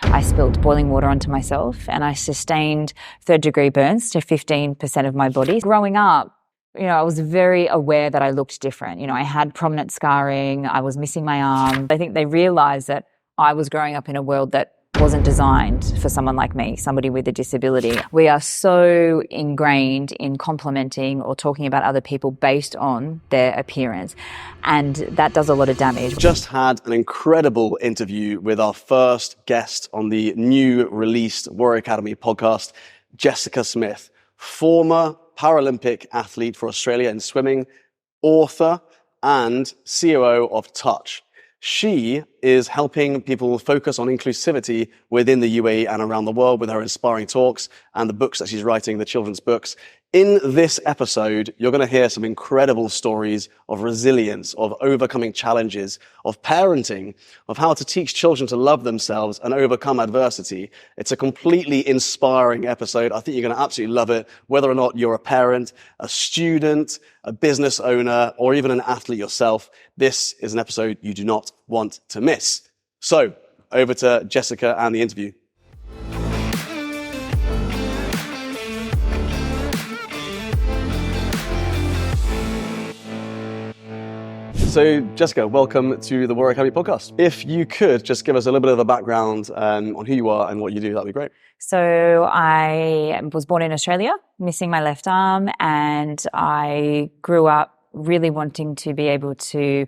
I spilled boiling water onto myself and I sustained third-degree burns to 15% of my body. Growing up, I was very aware that I looked different. I had prominent scarring, I was missing my arm. I think they realised that I was growing up in a world that wasn't designed for someone like me, somebody with a disability. We are so ingrained in complimenting or talking about other people based on their appearance, and that does a lot of damage. Just had an incredible interview with our first guest on the new released Warrior Academy podcast, Jessica Smith, former Paralympic athlete for Australia in swimming, author and COO of Touch. She is helping people focus on inclusivity within the UAE and around the world with her inspiring talks and the books that she's writing, the children's books. In this episode, you're going to hear some incredible stories of resilience, of overcoming challenges, of parenting, of how to teach children to love themselves and overcome adversity. It's a completely inspiring episode. I think you're going to absolutely love it, whether or not you're a parent, a student, a business owner, or even an athlete yourself. This is an episode you do not want to miss. So, over to Jessica and the interview. So, Jessica, welcome to the Warrior Academy podcast. If you could just give us a little bit of a background on who you are and what you do, that'd be great. So I was born in Australia, missing my left arm, and I grew up really wanting to be able to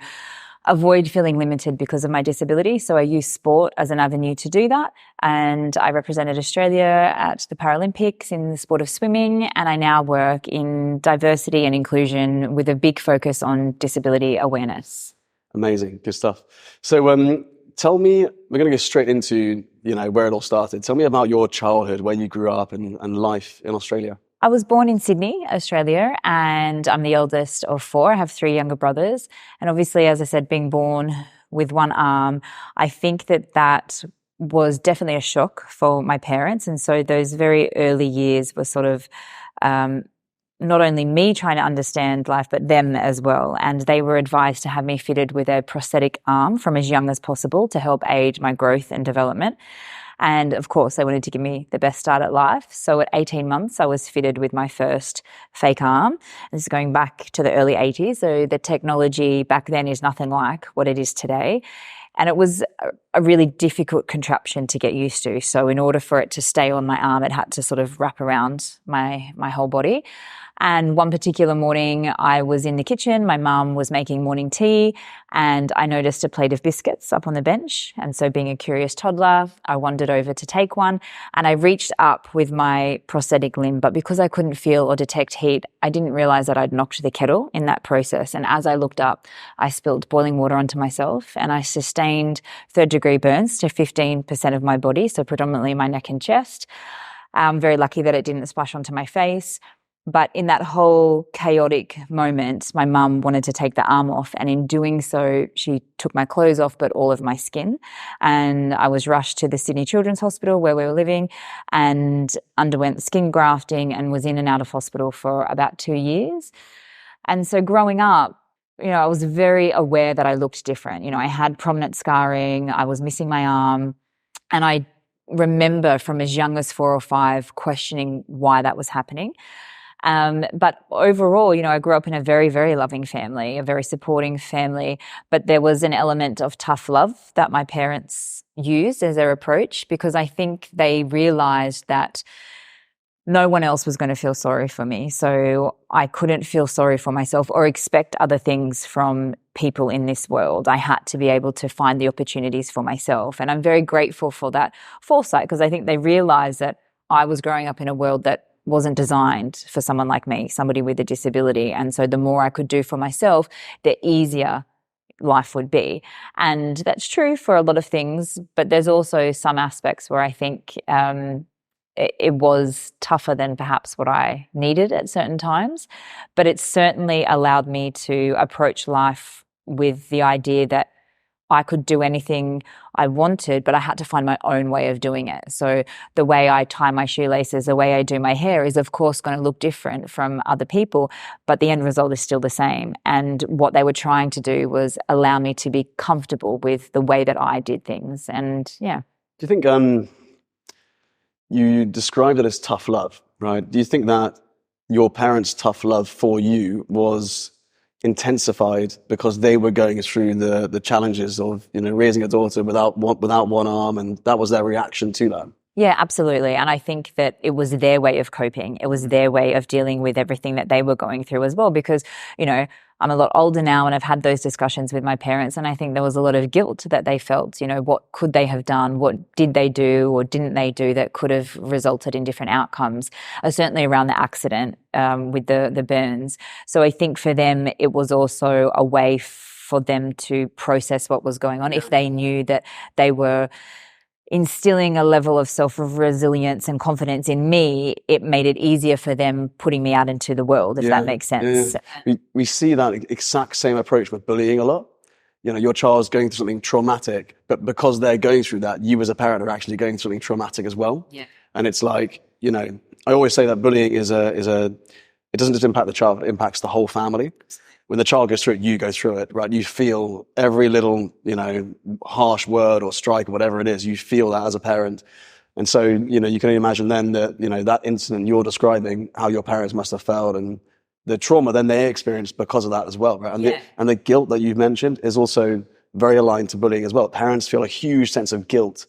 avoid feeling limited because of my disability. So I used sport as an avenue to do that. And I represented Australia at the Paralympics in the sport of swimming. And I now work in diversity and inclusion with a big focus on disability awareness. Amazing. Good stuff. So tell me, we're going to go straight into, where it all started. Tell me about your childhood, where you grew up and life in Australia. I was born in Sydney, Australia, and I'm the eldest of four. I have three younger brothers. And obviously, as I said, being born with one arm, I think that was definitely a shock for my parents. And so those very early years were sort of not only me trying to understand life, but them as well. And they were advised to have me fitted with a prosthetic arm from as young as possible to help aid my growth and development. And of course, they wanted to give me the best start at life. So at 18 months, I was fitted with my first fake arm. This is going back to the early 80s. So the technology back then is nothing like what it is today. And it was a really difficult contraption to get used to. So in order for it to stay on my arm, it had to sort of wrap around my whole body. And one particular morning, I was in the kitchen. My mum was making morning tea, and I noticed a plate of biscuits up on the bench. And so being a curious toddler, I wandered over to take one, and I reached up with my prosthetic limb. But because I couldn't feel or detect heat, I didn't realize that I'd knocked the kettle in that process. And as I looked up, I spilled boiling water onto myself, and I sustained third-degree burns to 15% of my body, so predominantly my neck and chest. I'm very lucky that it didn't splash onto my face. But in that whole chaotic moment, my mum wanted to take the arm off. And in doing so, she took my clothes off, but all of my skin. And I was rushed to the Sydney Children's Hospital where we were living and underwent skin grafting and was in and out of hospital for about 2 years. And so growing up, I was very aware that I looked different. I had prominent scarring. I was missing my arm. And I remember from as young as 4 or 5 questioning why that was happening. But overall, I grew up in a very, very loving family, a very supporting family, but there was an element of tough love that my parents used as their approach, because I think they realized that no one else was going to feel sorry for me. So I couldn't feel sorry for myself or expect other things from people in this world. I had to be able to find the opportunities for myself. And I'm very grateful for that foresight, because I think they realized that I was growing up in a world that wasn't designed for someone like me, somebody with a disability. And so the more I could do for myself, the easier life would be. And that's true for a lot of things, but there's also some aspects where I think it was tougher than perhaps what I needed at certain times. But it certainly allowed me to approach life with the idea that I could do anything I wanted, but I had to find my own way of doing it. So the way I tie my shoelaces, the way I do my hair is of course going to look different from other people, but the end result is still the same. And what they were trying to do was allow me to be comfortable with the way that I did things. And yeah. Do you think you described it as tough love, right? Do you think that your parents' tough love for you was intensified because they were going through the challenges of, you know, raising a daughter without one arm, and that was their reaction to that? Yeah, absolutely. And I think that it was their way of coping. It was their way of dealing with everything that they were going through as well. Because, you know, I'm a lot older now and I've had those discussions with my parents, and I think there was a lot of guilt that they felt. You know, what could they have done? What did they do or didn't they do that could have resulted in different outcomes? Certainly around the accident with the burns. So I think for them, it was also a way for them to process what was going on. If they knew that they were instilling a level of self-resilience and confidence in me, it made it easier for them putting me out into the world, if that makes sense. Yeah. We see that exact same approach with bullying a lot. You know, your child's going through something traumatic, but because they're going through that, you as a parent are actually going through something traumatic as well. Yeah. And it's like, you know, I always say that bullying it doesn't just impact the child, it impacts the whole family. When the child goes through it, you go through it, right? You feel every little, you know, harsh word or strike or whatever it is, you feel that as a parent. And so, you know, you can imagine then that, you know, that incident you're describing, how your parents must have felt and the trauma then they experienced because of that as well, right? And the guilt that you've mentioned is also very aligned to bullying as well. Parents feel a huge sense of guilt,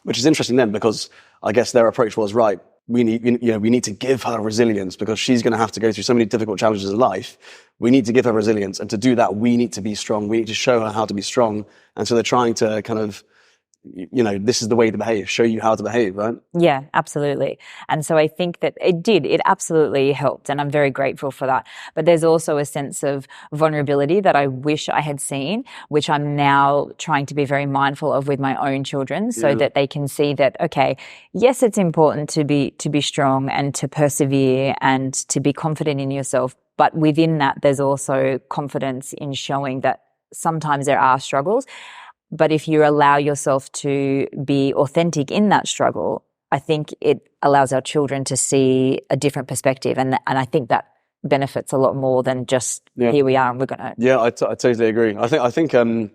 which is interesting then because I guess their approach was, right, we need to give her resilience because she's going to have to go through so many difficult challenges in life. We need to give her resilience. And to do that, we need to be strong. We need to show her how to be strong. And so they're trying to kind of, you know, this is the way to behave, show you how to behave, right? Yeah, absolutely. And so I think that it absolutely helped. And I'm very grateful for that. But there's also a sense of vulnerability that I wish I had seen, which I'm now trying to be very mindful of with my own children so that they can see that, okay, yes, it's important to be strong and to persevere and to be confident in yourself. But within that, there's also confidence in showing that sometimes there are struggles. But if you allow yourself to be authentic in that struggle, I think it allows our children to see a different perspective. And I think that benefits a lot more than just here we are and we're going to. Yeah, I totally agree. I think, you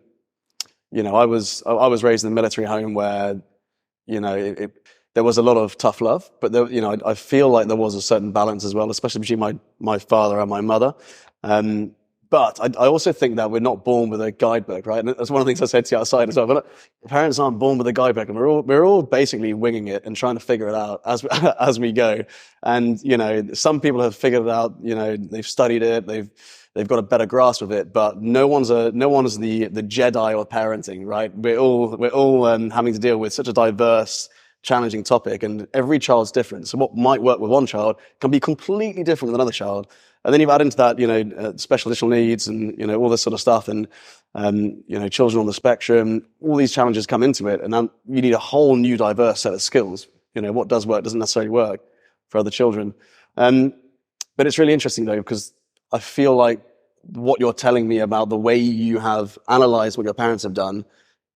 know, I was raised in a military home where, you know, there was a lot of tough love, but there, you know, I feel like there was a certain balance as well, especially between my father and my mother. But I also think that we're not born with a guidebook, right? And that's one of the things I said to you outside as well. But parents aren't born with a guidebook, and we're all basically winging it and trying to figure it out as we go. And you know, some people have figured it out. You know, they've studied it, they've got a better grasp of it. But no one's the Jedi of parenting, right? We're all having to deal with such a diverse, challenging topic, and every child's different. So what might work with one child can be completely different with another child. And then you add into that, you know, special additional needs and, you know, all this sort of stuff and, you know, children on the spectrum, all these challenges come into it. And then you need a whole new diverse set of skills. You know, what does work doesn't necessarily work for other children. But it's really interesting though, because I feel like what you're telling me about the way you have analyzed what your parents have done,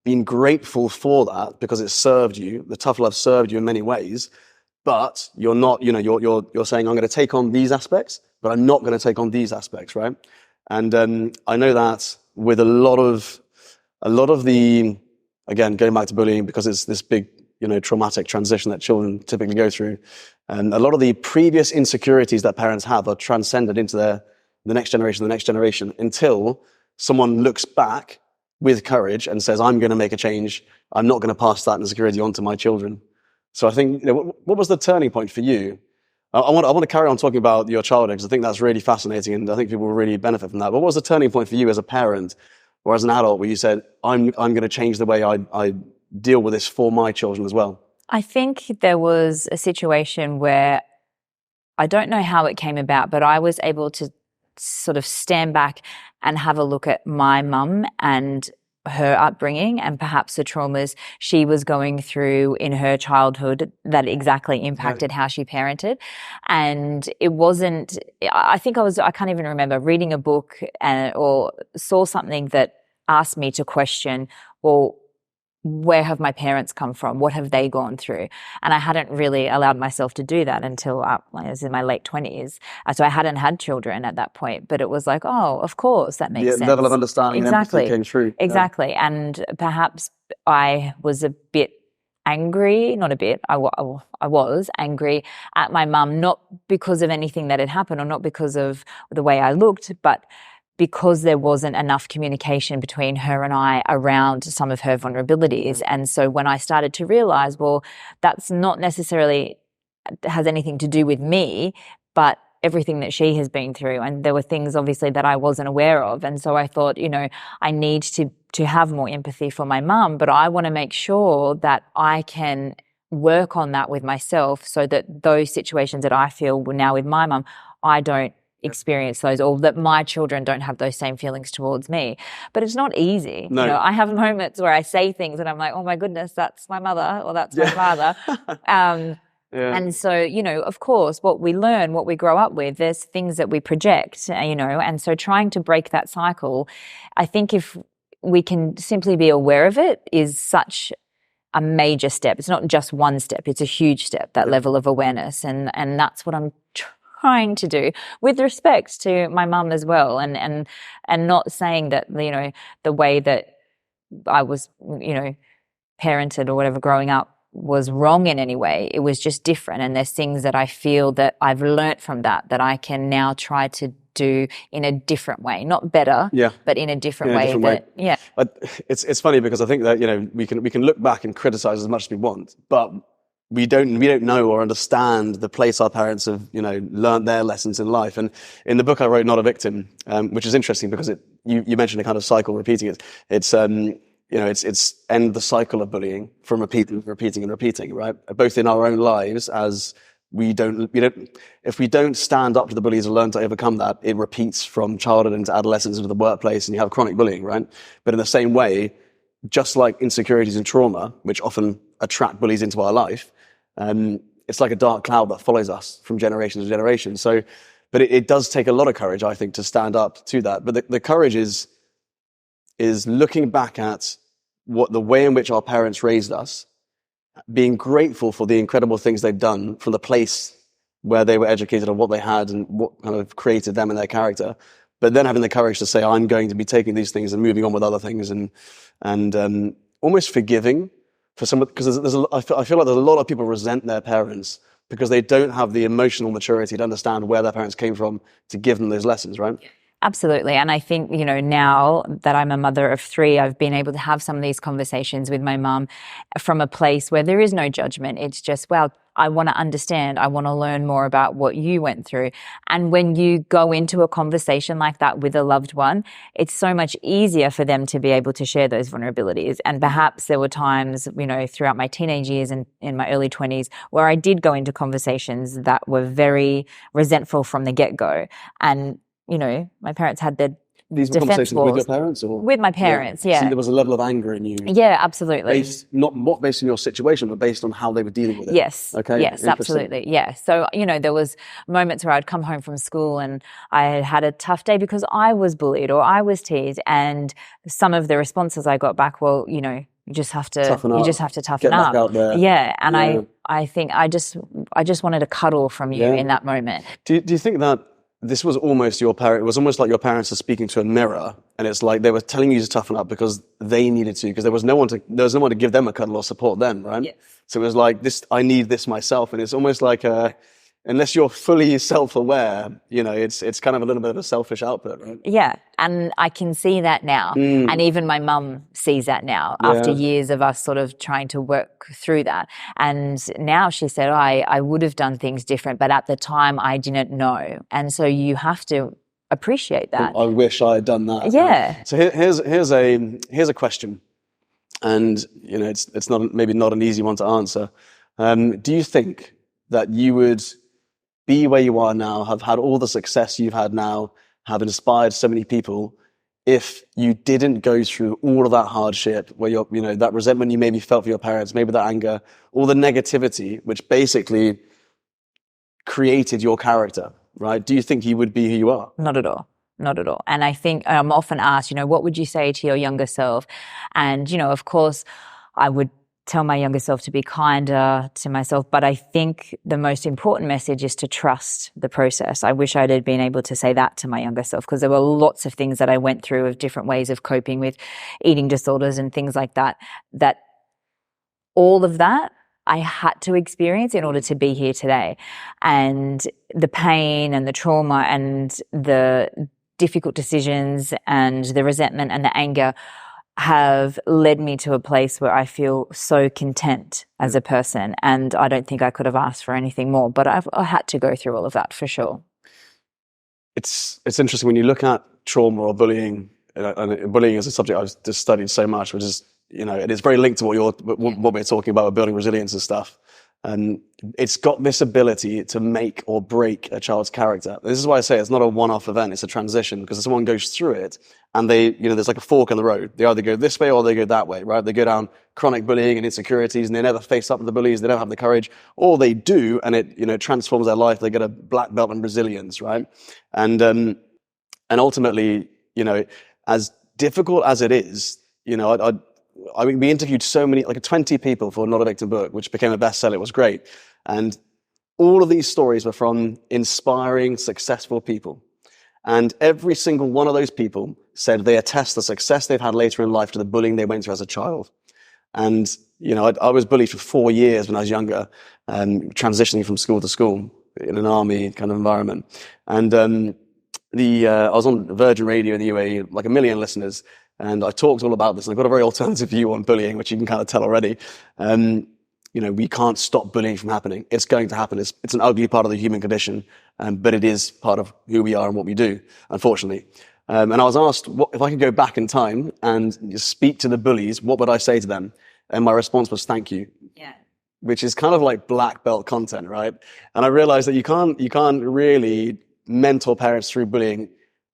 being grateful for that because it served you, the tough love served you in many ways, but you're not, you know, you're saying, I'm going to take on these aspects, but I'm not going to take on these aspects, right? And I know that with a lot of the, again, going back to bullying, because it's this big, you know, traumatic transition that children typically go through, and a lot of the previous insecurities that parents have are transcended into the next generation, until someone looks back with courage and says, I'm going to make a change. I'm not going to pass that insecurity on to my children. So I think, you know, what was the turning point for you? I want to carry on talking about your childhood because I think that's really fascinating and I think people will really benefit from that. But what was the turning point for you as a parent or as an adult where you said, I'm going to change the way I deal with this for my children as well? I think there was a situation where I don't know how it came about, but I was able to sort of stand back and have a look at my mum and her upbringing and perhaps the traumas she was going through in her childhood that exactly impacted how she parented. And it wasn't, I can't even remember reading a book or saw something that asked me to question, well, where have my parents come from? What have they gone through? And I hadn't really allowed myself to do that until I was in my late 20s. So I hadn't had children at that point, but it was like, oh, of course, that makes sense. The level of understanding and empathy came through. Exactly. Yeah. And perhaps I was a bit angry, not a bit, I was angry at my mum, not because of anything that had happened or not because of the way I looked, but because there wasn't enough communication between her and I around some of her vulnerabilities. And so when I started to realize, well, that's not necessarily has anything to do with me, but everything that she has been through. And there were things obviously that I wasn't aware of. And so I thought, I need to have more empathy for my mum, but I want to make sure that I can work on that with myself so that those situations that I feel now with my mum, I don't experience those, or that my children don't have those same feelings towards me. But it's not easy. No. I have moments where I say things and I'm like, oh my goodness, that's my mother or that's my father. And so, of course, what we learn, what we grow up with, there's things that we project, and so trying to break that cycle, I think if we can simply be aware of it is such a major step. It's not just one step, it's a huge step, that level of awareness. And that's what I'm trying to do with respect to my mum as well. And not saying that, the way that I was, parented or whatever growing up was wrong in any way. It was just different. And there's things that I feel that I've learnt from that I can now try to do in a different way, not better, but in a different way. Yeah. It's funny because I think that, we can look back and criticize as much as we want, but we don't know or understand the place our parents have, learned their lessons in life. And in the book I wrote, Not a Victim, which is interesting because you mentioned a kind of cycle repeating it. It's end the cycle of bullying from repeating, right? Both in our own lives, as if we don't stand up to the bullies and learn to overcome that, it repeats from childhood into adolescence into the workplace and you have chronic bullying, right? But in the same way, just like insecurities and trauma, which often attract bullies into our life, it's like a dark cloud that follows us from generation to generation. So, but it does take a lot of courage, I think, to stand up to that. But the courage is looking back at the way in which our parents raised us, being grateful for the incredible things they've done from the place where they were educated and what they had and what kind of created them and their character, but then having the courage to say, I'm going to be taking these things and moving on with other things and almost forgiving for some, because I feel like there's a lot of people resent their parents because they don't have the emotional maturity to understand where their parents came from to give them those lessons, right? Absolutely. And I think, now that I'm a mother of 3, I've been able to have some of these conversations with my mum from a place where there is no judgment. It's just, well, I want to understand. I want to learn more about what you went through. And when you go into a conversation like that with a loved one, it's so much easier for them to be able to share those vulnerabilities. And perhaps there were times, throughout my teenage years and in my early 20s where I did go into conversations that were very resentful from the get-go. And my parents had their These were conversations with your parents? Or? With my parents, yeah. So there was a level of anger in you? Yeah, absolutely. Not based on your situation, but based on how they were dealing with it? Yes. Okay. Yes, absolutely. Yeah. So, there was moments where I'd come home from school and I had a tough day because I was bullied or I was teased, and some of the responses I got back, well, you just have to toughen up. Get back out there. Yeah. And I think I just wanted a cuddle from you in that moment. Do you think that this was almost your parent? It was almost like your parents are speaking to a mirror, and it's like they were telling you to toughen up because they needed to, because there was no one to give them a cuddle or support them, right? Yes. So it was like this. I need this myself, and it's almost like unless you're fully self-aware, it's kind of a little bit of a selfish output, right? Yeah, and I can see that now, and even my mum sees that now after years of us sort of trying to work through that. And now she said, I would have done things different, but at the time I didn't know. And so you have to appreciate that. I wish I had done that. Yeah. So here's a question, and it's maybe not an easy one to answer. Do you think that you would be where you are now, have had all the success you've had now, have inspired so many people, if you didn't go through all of that hardship, where that resentment you maybe felt for your parents, maybe that anger, all the negativity, which basically created your character, right? Do you think you would be who you are? Not at all. Not at all. And I think I'm often asked, what would you say to your younger self? And, of course, I would tell my younger self to be kinder to myself. But I think the most important message is to trust the process. I wish I'd been able to say that to my younger self, because there were lots of things that I went through of different ways of coping with eating disorders and things like that, that all of that I had to experience in order to be here today. And the pain and the trauma and the difficult decisions and the resentment and the anger have led me to a place where I feel so content as a person. And I don't think I could have asked for anything more, but I had to go through all of that for sure. It's interesting when you look at trauma or bullying, and bullying is a subject I've just studied so much, which is, it is very linked to what we're talking about with building resilience and stuff. And it's got this ability to make or break a child's character. This is why I say it's not a one-off event, it's a transition, because if someone goes through it and there's like a fork in the road. They either go this way or they go that way, right? They go down chronic bullying and insecurities and they never face up to the bullies, they don't have the courage, or they do and it transforms their life. They get a black belt in resilience, right? And ultimately, as difficult as it is, we interviewed so many, like 20 people for Not a Victim book, which became a bestseller. It was great. And all of these stories were from inspiring, successful people. And every single one of those people said they attest the success they've had later in life to the bullying they went through as a child. And, I was bullied for 4 years when I was younger, transitioning from school to school in an army kind of environment. And I was on Virgin Radio in the UAE, like 1 million listeners. And I talked all about this, and I've got a very alternative view on bullying, which you can kind of tell already. We can't stop bullying from happening. It's going to happen. It's an ugly part of the human condition, but it is part of who we are and what we do, unfortunately. And I was asked if I could go back in time and just speak to the bullies, what would I say to them? And my response was, thank you. Yeah. Which is kind of like black belt content, right? And I realized that you can't really mentor parents through bullying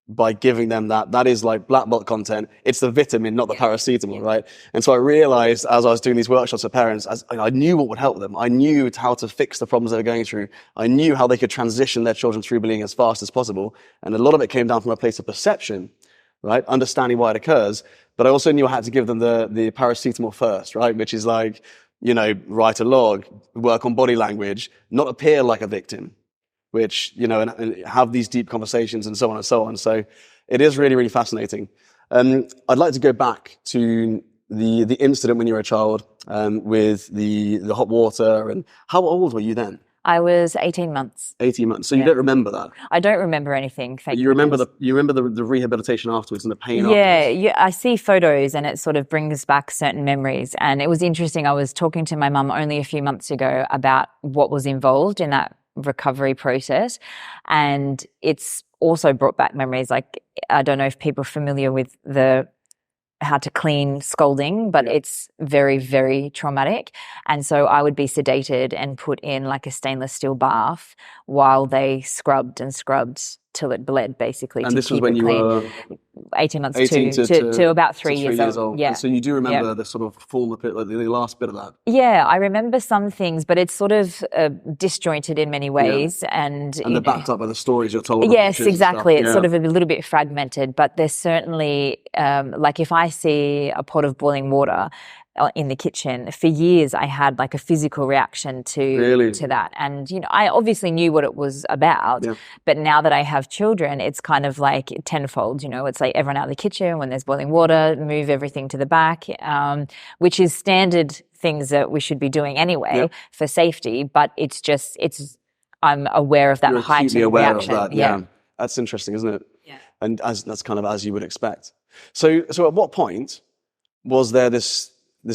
by giving them that. That is like black belt content. It's the vitamin, not the paracetamol, right? And so I realized as I was doing these workshops with parents, I knew what would help them. I knew how to fix the problems they were going through. I knew how they could transition their children through bullying as fast as possible. And a lot of it came down from a place of perception, right? Understanding why it occurs. But I also knew I had to give them the paracetamol first, right? Which is like, write a log, work on body language, not appear like a victim, which, and have these deep conversations and so on and so on. So it is really, really fascinating. I'd like to go back to the incident when you were a child, with the hot water. And how old were you then? I was 18 months. 18 months. So you don't remember that? I don't remember anything. You remember the rehabilitation afterwards and the pain afterwards? Yeah. I see photos and it sort of brings back certain memories. And it was interesting. I was talking to my mum only a few months ago about what was involved in that recovery process, and it's also brought back memories. Like, I don't know if people are familiar with how to clean scalding, but it's very, very traumatic. And so I would be sedated and put in like a stainless steel bath while they scrubbed till it bled, basically. And this was when you were 18 months to about 3 years old. Yeah. And so you do remember the sort of form of it, like the last bit of that? Yeah, I remember some things, but it's sort of disjointed in many ways. Yeah. And they're backed up by the stories you're told. Yes, exactly. It's sort of a little bit fragmented, but there's certainly, like if I see a pot of boiling water in the kitchen, for years I had like a physical reaction to that. And, I obviously knew what it was about, but now that I have children, it's kind of like tenfold, it's like everyone out of the kitchen when there's boiling water, move everything to the back, which is standard things that we should be doing anyway for safety. But I'm aware of that heightened reaction. Of that, yeah. That's interesting, isn't it? Yeah. And that's kind of as you would expect. So at what point was there this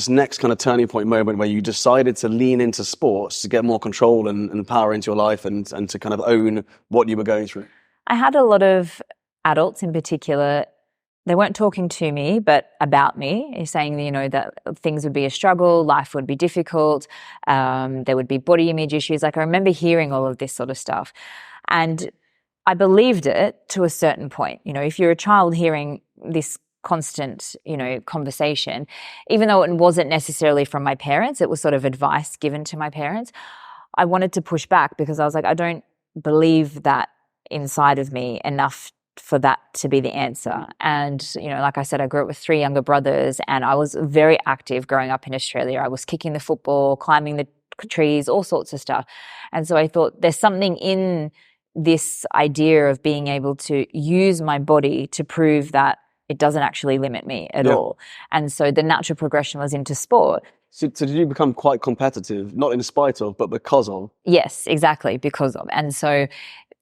next kind of turning point moment where you decided to lean into sports to get more control and power into your life and to kind of own what you were going through? I had a lot of adults in particular. They weren't talking to me, but about me, saying, that things would be a struggle, life would be difficult, there would be body image issues. Like, I remember hearing all of this sort of stuff. And I believed it to a certain point. If you're a child hearing this constant, conversation, even though it wasn't necessarily from my parents, it was sort of advice given to my parents. I wanted to push back because I was like, I don't believe that inside of me enough for that to be the answer. And, like I said, I grew up with 3 younger brothers, and I was very active growing up in Australia. I was kicking the football, climbing the trees, all sorts of stuff. And so I thought there's something in this idea of being able to use my body to prove that it doesn't actually limit me at all. And so the natural progression was into sport. So did you become quite competitive, not in spite of, but because of? Yes, exactly, because of. And so,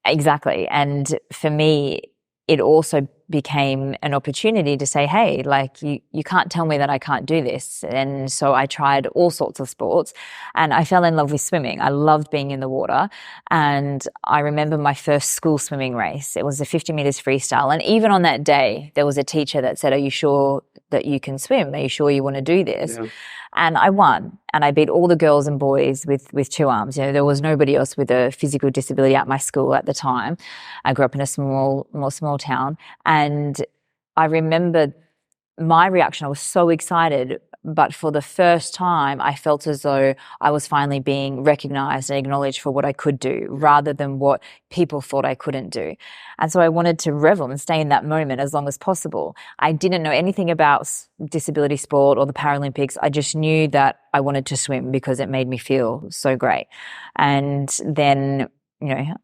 exactly. And for me, it also became an opportunity to say, hey, like you can't tell me that I can't do this. And so I tried all sorts of sports, and I fell in love with swimming. I loved being in the water. And I remember my first school swimming race. It was a 50 meters freestyle. And even on that day, there was a teacher that said, are you sure that you can swim? Are you sure you want to do this? Yeah. And I won, and I beat all the girls and boys with 2 arms. There was nobody else with a physical disability at my school at the time. I grew up in a small town, and I remember my reaction. I was so excited, but for the first time, I felt as though I was finally being recognized and acknowledged for what I could do rather than what people thought I couldn't do. And so I wanted to revel and stay in that moment as long as possible. I didn't know anything about disability sport or the Paralympics. I just knew that I wanted to swim because it made me feel so great. And then,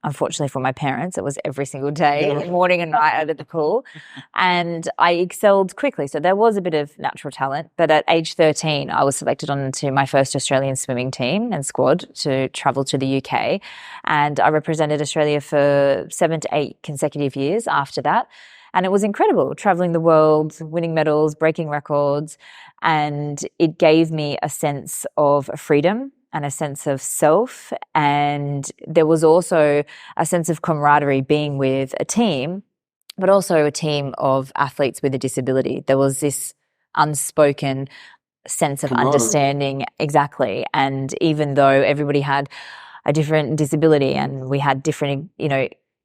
unfortunately for my parents, it was every single day, morning and night out at the pool. And I excelled quickly. So there was a bit of natural talent. But at age 13, I was selected onto my first Australian swimming team and squad to travel to the UK. And I represented Australia for 7 to 8 consecutive years after that. And it was incredible, traveling the world, winning medals, breaking records. And it gave me a sense of freedom and a sense of self. And there was also a sense of camaraderie being with a team, but also a team of athletes with a disability. There was this unspoken sense of understanding. Exactly. And even though everybody had a different disability and we had different,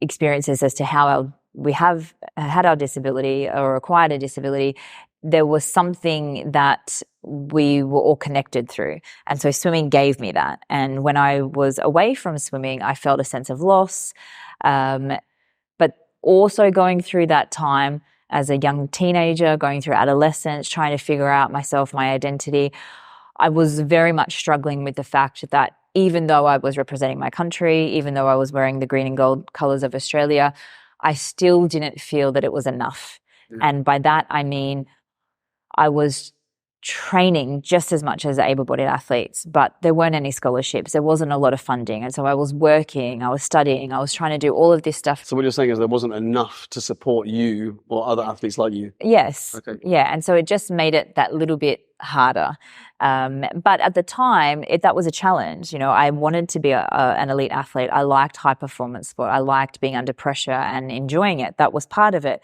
experiences as to how we have had our disability or acquired a disability, there was something that we were all connected through. And so swimming gave me that. And when I was away from swimming, I felt a sense of loss. But also going through that time as a young teenager, going through adolescence, trying to figure out myself, my identity, I was very much struggling with the fact that even though I was representing my country, even though I was wearing the green and gold colours of Australia, I still didn't feel that it was enough. And by that, I mean, I was training just as much as able-bodied athletes, but there weren't any scholarships. There wasn't a lot of funding. And so I was working, I was studying, I was trying to do all of this stuff. So what you're saying is there wasn't enough to support you or other athletes like you? Yes. Okay. Yeah. And so it just made it that little bit harder. But at the time, that was a challenge. I wanted to be an elite athlete. I liked high performance sport. I liked being under pressure and enjoying it. That was part of it.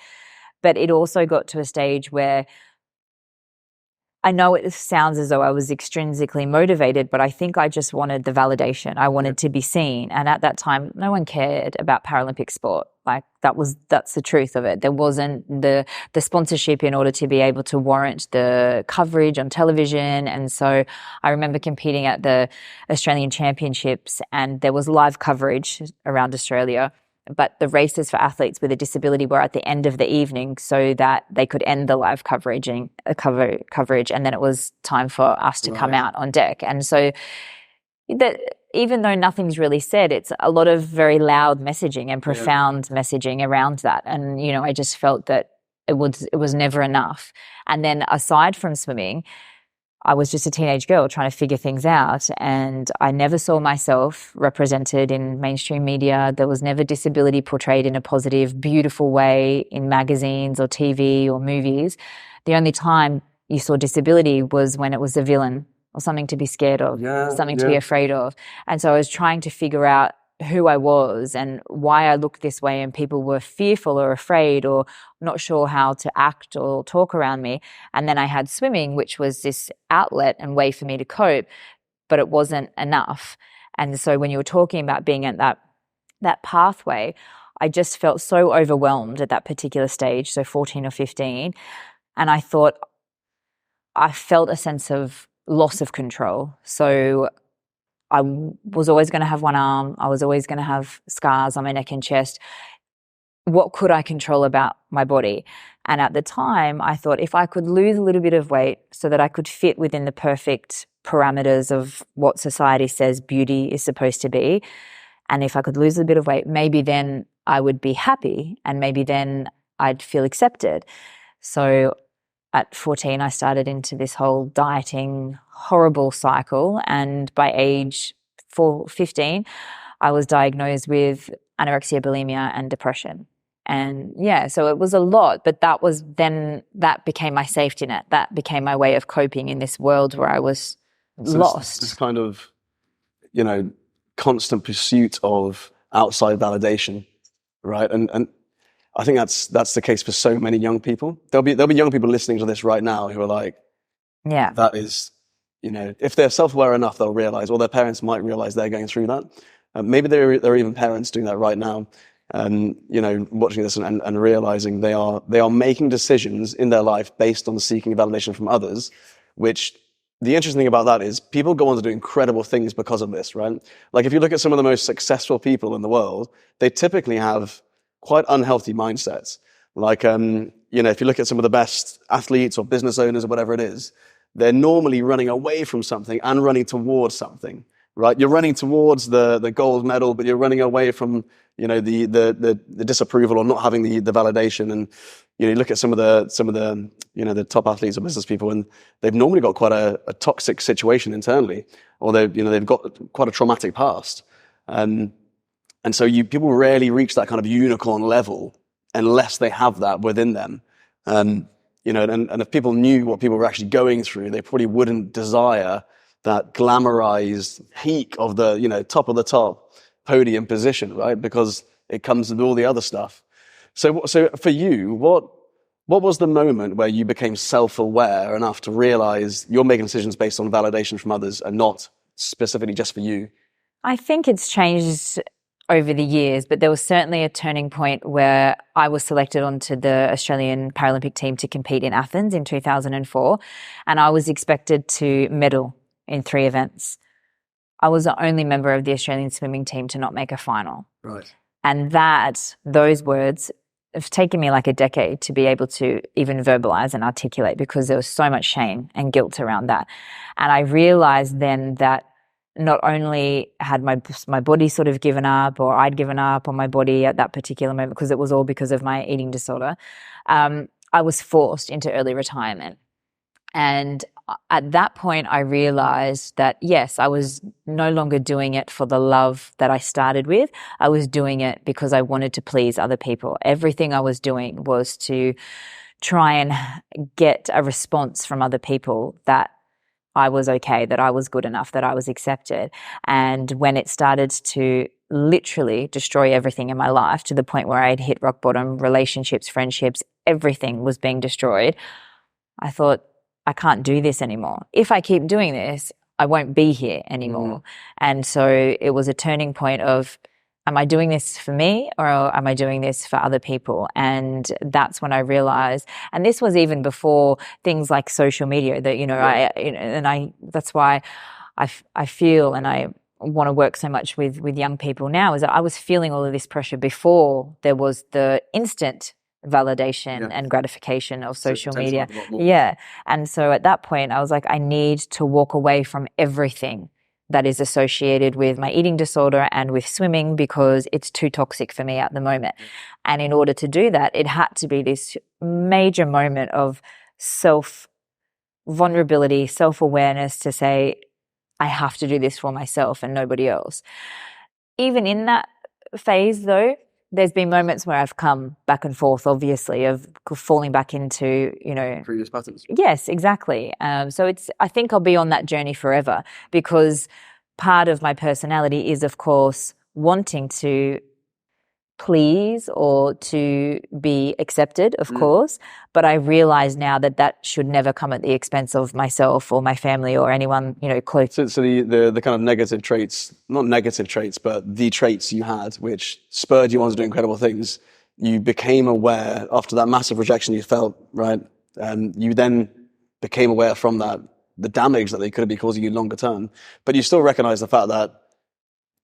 But it also got to a stage where I know it sounds as though I was extrinsically motivated, but I think I just wanted the validation. I wanted to be seen. And at that time, no one cared about Paralympic sport. Like that's the truth of it. There wasn't the sponsorship in order to be able to warrant the coverage on television. And so I remember competing at the Australian Championships, and there was live coverage around Australia. But the races for athletes with a disability were at the end of the evening so that they could end the live coverage, and then it was time for us to come out on deck. And so that even though nothing's really said, it's a lot of very loud messaging and profound messaging around that. And, I just felt that it was never enough. And then aside from swimming, I was just a teenage girl trying to figure things out, and I never saw myself represented in mainstream media. There was never disability portrayed in a positive, beautiful way in magazines or TV or movies. The only time you saw disability was when it was the villain or something to be scared of, something to be afraid of. And so I was trying to figure out who I was and why I looked this way, and people were fearful or afraid or not sure how to act or talk around me. And then I had swimming, which was this outlet and way for me to cope, but it wasn't enough. And so when you were talking about being at that pathway, I just felt so overwhelmed at that particular stage, so 14 or 15. And I thought I felt a sense of loss of control. So I was always going to have one arm. I was always going to have scars on my neck and chest. what could I control about my body? And at the time, I thought if I could lose a little bit of weight so that I could fit within the perfect parameters of what society says beauty is supposed to be, and if I could lose a bit of weight, maybe then I would be happy and maybe then I'd feel accepted. So at 14, I started into this whole dieting, horrible cycle. And by age 15, I was diagnosed with anorexia, bulimia, and depression. And yeah, so it was a lot, but that became my safety net. That became my way of coping in this world where I was lost. This kind of, constant pursuit of outside validation, right? And I think that's the case for so many young people. There'll be young people listening to this right now who are like, yeah, that is, if they're self-aware enough, they'll realize, or their parents might realize they're going through that. Maybe there are even parents doing that right now, watching this and realizing they are making decisions in their life based on seeking validation from others, which the interesting thing about that is people go on to do incredible things because of this, right? Like if you look at some of the most successful people in the world, they typically have quite unhealthy mindsets. Like, if you look at some of the best athletes or business owners or whatever it is, they're normally running away from something and running towards something, right? You're running towards the gold medal, but you're running away from, the disapproval or not having the validation. And, you look at some of the top athletes or business people, and they've normally got quite a toxic situation internally, or they've got quite a traumatic past. And so people rarely reach that kind of unicorn level unless they have that within them. And if people knew what people were actually going through, they probably wouldn't desire that glamorized peak of the, top of the top podium position, right? Because it comes with all the other stuff. So for you, what was the moment where you became self-aware enough to realize you're making decisions based on validation from others and not specifically just for you? I think it's changed over the years, but there was certainly a turning point where I was selected onto the Australian Paralympic team to compete in Athens in 2004, and I was expected to medal in 3 events. I was the only member of the Australian swimming team to not make a final. Right. And those words have taken me like a decade to be able to even verbalize and articulate, because there was so much shame and guilt around that. And I realized then that not only had my body sort of given up, or I'd given up on my body at that particular moment, because it was all because of my eating disorder, I was forced into early retirement. And at that point, I realized that, yes, I was no longer doing it for the love that I started with. I was doing it because I wanted to please other people. Everything I was doing was to try and get a response from other people that I was okay, that I was good enough, that I was accepted. And when it started to literally destroy everything in my life, to the point where I'd hit rock bottom, relationships, friendships, everything was being destroyed, I thought, I can't do this anymore. If I keep doing this, I won't be here anymore. And so it was a turning point of, am I doing this for me, or am I doing this for other people? And that's when I realized, and this was even before things like social media, that, that's why I feel, and I want to work so much with young people now, is that I was feeling all of this pressure before there was the instant validation and gratification of social media. Yeah. And so at that point, I was like, I need to walk away from everything that is associated with my eating disorder and with swimming, because it's too toxic for me at the moment. And in order to do that, it had to be this major moment of vulnerability, self-awareness, to say, I have to do this for myself and nobody else. Even in that phase, though, there's been moments where I've come back and forth, obviously, of falling back into, previous patterns. Yes, exactly. So I think I'll be on that journey forever, because part of my personality is, of course, wanting to please or to be accepted, of course. But I realize now that should never come at the expense of myself or my family or anyone, close. So the kind of negative traits, not negative traits, but the traits you had, which spurred you on to do incredible things, you became aware after that massive rejection you felt, right? And you then became aware from that, the damage that they could be causing you longer term. But you still recognize the fact that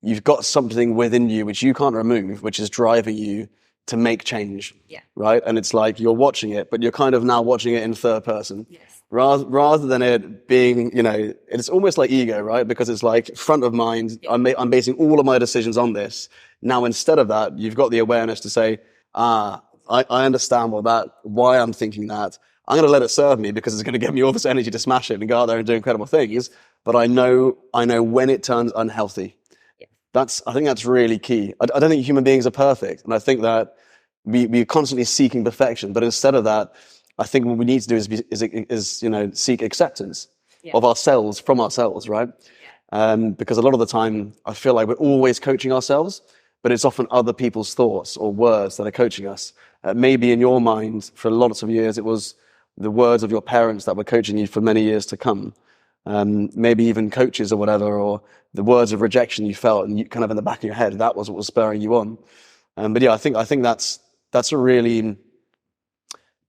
you've got something within you which you can't remove, which is driving you to make change. Yeah. Right. And it's like you're watching it, but you're kind of now watching it in third person. Yes. Rather than it being, it's almost like ego, right? Because it's like front of mind. Yeah. I'm basing all of my decisions on this. Now, instead of that, you've got the awareness to say, I understand why I'm thinking that. I'm going to let it serve me because it's going to give me all this energy to smash it and go out there and do incredible things. But I know when it turns unhealthy. Yeah. I think that's really key. I don't think human beings are perfect. And I think that we're constantly seeking perfection. But instead of that, I think what we need to do is seek acceptance of ourselves from ourselves, right? Yeah. Because a lot of the time, I feel like we're always coaching ourselves, but it's often other people's thoughts or words that are coaching us. Maybe in your mind, for lots of years, it was the words of your parents that were coaching you for many years to come. Maybe even coaches or whatever, or the words of rejection you felt, and you kind of in the back of your head, that was what was spurring you on. But yeah, I think that's a really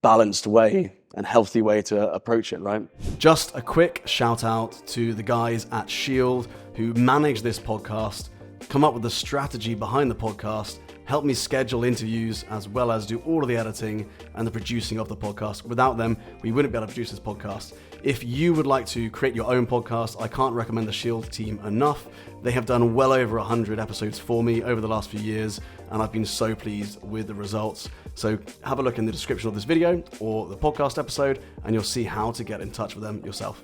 balanced way and healthy way to approach it, right? Just a quick shout out to the guys at Shield who manage this podcast, come up with the strategy behind the podcast, help me schedule interviews, as well as do all of the editing and the producing of the podcast. Without them, we wouldn't be able to produce this podcast. If you would like to create your own podcast, I can't recommend the Shield team enough. They have done well over 100 episodes for me over the last few years, and I've been so pleased with the results. So have a look in the description of this video or the podcast episode, and you'll see how to get in touch with them yourself.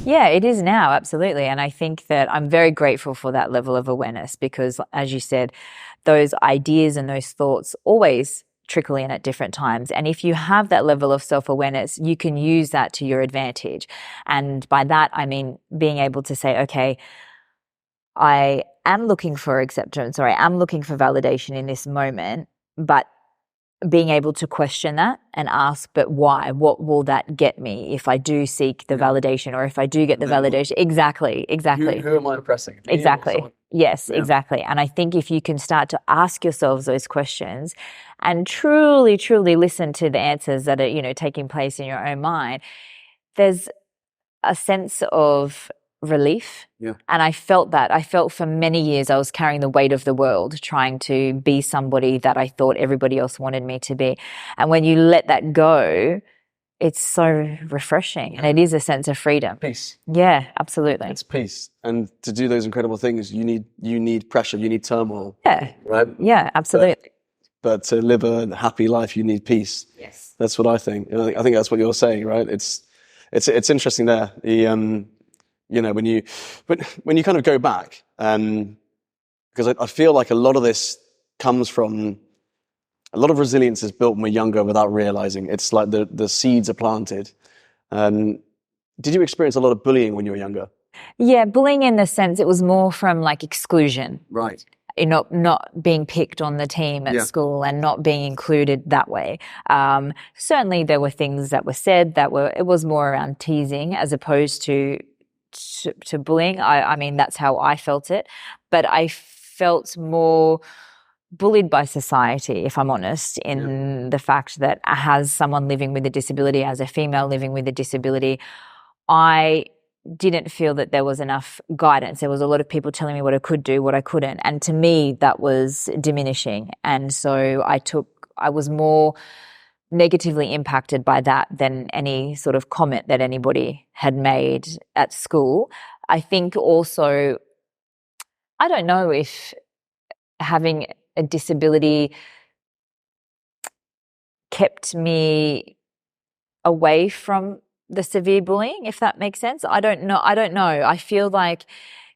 Yeah, it is now, absolutely. And I think that I'm very grateful for that level of awareness because, as you said, those ideas and those thoughts always trickle in at different times. And if you have that level of self-awareness, you can use that to your advantage. And by that, I mean being able to say, okay, I am looking for acceptance, or I am looking for validation in this moment, but being able to question that and ask, but why? What will that get me if I do seek the validation, or if I do get the validation? Exactly. Who am I impressing? Exactly. Yes, exactly. And I think if you can start to ask yourselves those questions and truly, truly listen to the answers that are, taking place in your own mind, there's a sense of relief. Yeah. And I felt that. I felt for many years I was carrying the weight of the world, trying to be somebody that I thought everybody else wanted me to be. And when you let that go, it's so refreshing, and it is a sense of freedom. Peace. Yeah, absolutely. It's peace. And to do those incredible things, you need pressure, you need turmoil. Yeah. Right? Yeah, absolutely. But to live a happy life, you need peace. Yes. That's what I think. And I think that's what you're saying, right? It's interesting there. When you kind of go back, because I feel like a lot of this comes from a lot of resilience is built when we're younger without realizing. It's like the seeds are planted. Did you experience a lot of bullying when you were younger? Yeah, bullying in the sense it was more from like exclusion. Right. Not being picked on the team at school and not being included that way. Certainly there were things that were said it was more around teasing as opposed to bullying. I mean, that's how I felt it. But I felt more bullied by society, if I'm honest, in the fact that as someone living with a disability, as a female living with a disability, I didn't feel that there was enough guidance. There was a lot of people telling me what I could do, what I couldn't. And to me, that was diminishing. And so I was more negatively impacted by that than any sort of comment that anybody had made at school. I think also, I don't know if having a disability kept me away from the severe bullying, if that makes sense. I don't know. I feel like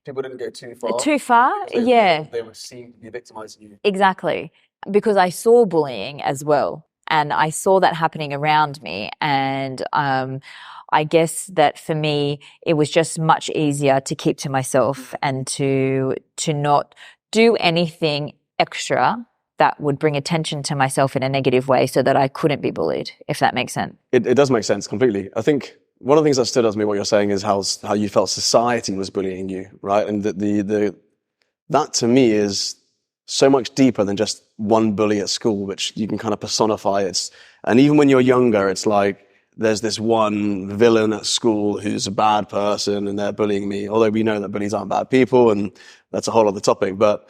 people didn't go too far. They were seen to be victimizing you. Exactly. Because I saw bullying as well. And I saw that happening around me. And I guess that for me, it was just much easier to keep to myself and to not do anything extra that would bring attention to myself in a negative way so that I couldn't be bullied, if that makes sense. It does make sense completely. I think one of the things that stood out to me, what you're saying, is how you felt society was bullying you, right? And that to me is so much deeper than just one bully at school, which you can kind of personify. And even when you're younger, it's like there's this one villain at school who's a bad person and they're bullying me, although we know that bullies aren't bad people, and that's a whole other topic. But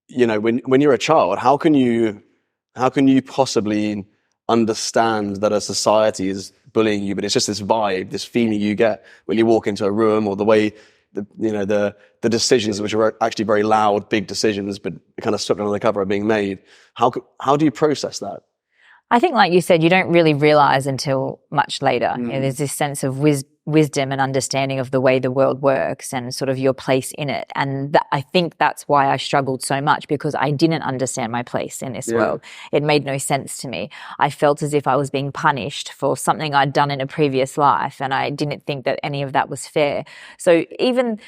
when you're a child, how can you how can you possibly understand that a society is bullying you, but it's just this vibe, this feeling you get when you walk into a room, or the way the decisions, which are actually very loud, big decisions, but kind of swept under the cover, are being made. How do you process that? I think, like you said, you don't really realize until much later. There's this sense of wisdom and understanding of the way the world works and sort of your place in it. And I think that's why I struggled so much, because I didn't understand my place in this world. It made no sense to me. I felt as if I was being punished for something I'd done in a previous life, and I didn't think that any of that was fair. So even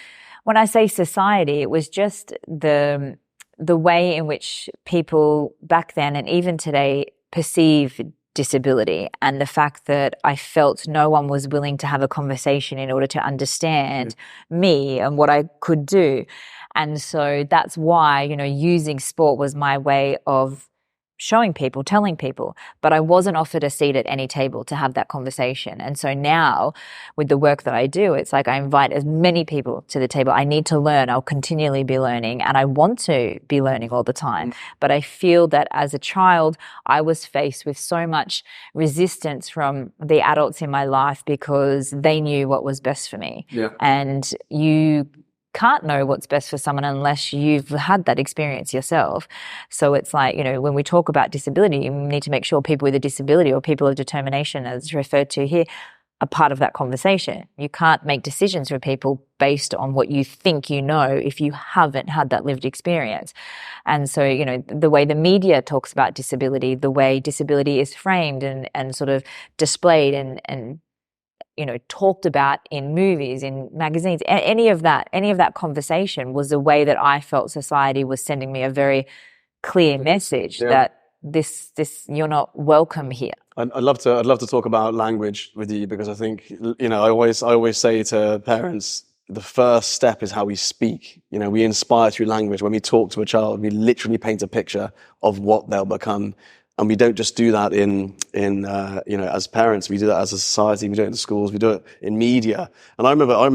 when I say society, it was just the way in which people back then and even today perceive disability, and the fact that I felt no one was willing to have a conversation in order to understand me and what I could do. And so that's why, using sport was my way of showing people, telling people, but I wasn't offered a seat at any table to have that conversation. And so now with the work that I do, it's like I invite as many people to the table. I need to learn. I'll continually be learning, and I want to be learning all the time. But I feel that as a child, I was faced with so much resistance from the adults in my life because they knew what was best for me. Yeah. And you can't know what's best for someone unless you've had that experience yourself. So it's like, when we talk about disability, we need to make sure people with a disability, or people of determination as referred to here, are part of that conversation. You can't make decisions for people based on what you think if you haven't had that lived experience. And so, the way the media talks about disability, the way disability is framed and sort of displayed and talked about in movies, in magazines, any of that conversation was a way that I felt society was sending me a very clear message that this you're not welcome here. I'd love to talk about language with you, because I think, I always say to parents, the first step is how we speak. We inspire through language. When we talk to a child, we literally paint a picture of what they'll become. And we don't just do that in as parents. We do that as a society. We do it in schools. We do it in media. And I remember, I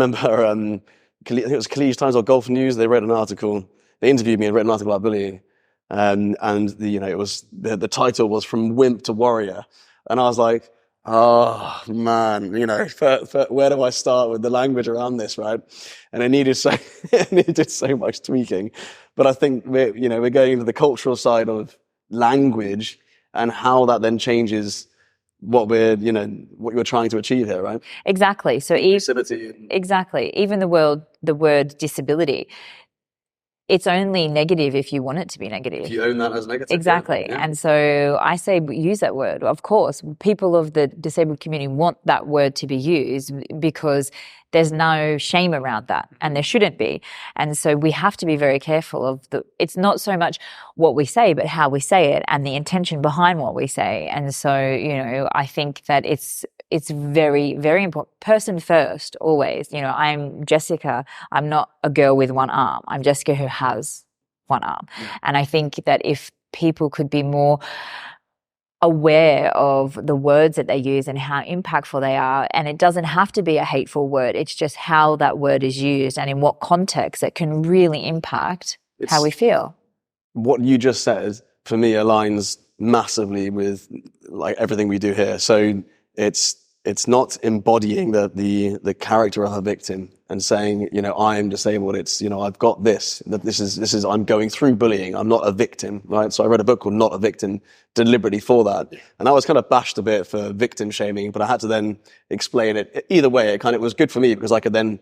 think it was Khaleej Times or Gulf News. They read an article. They interviewed me and read an article about bullying. And it was the title was From Wimp to Warrior. And I was like, oh man, where do I start with the language around this, right? And it needed so much tweaking. But I think we're going into the cultural side of language, and how that then changes what you're trying to achieve here, right? Exactly. So exactly. Even the word disability, it's only negative if you want it to be negative. If you own that as negative. Exactly. Yeah. And so I say use that word. Of course, people of the disabled community want that word to be used because there's no shame around that, and there shouldn't be. And so we have to be very careful of it's not so much what we say, but how we say it and the intention behind what we say. And so, I think that it's very, very important. Person first, always. I'm Jessica. I'm not a girl with one arm. I'm Jessica who has one arm. Yeah. And I think that if people could be more aware of the words that they use and how impactful they are, and it doesn't have to be a hateful word. It's just how that word is used and in what context it can really impact how we feel. What you just said, for me, aligns massively with everything we do here. So it's not embodying the character of a victim and saying, I am disabled. It's, I've got this, that this is, I'm going through bullying. I'm not a victim, right? So I read a book called Not a Victim deliberately for that. And I was kind of bashed a bit for victim shaming, but I had to then explain it. Either way, it was good for me because I could then,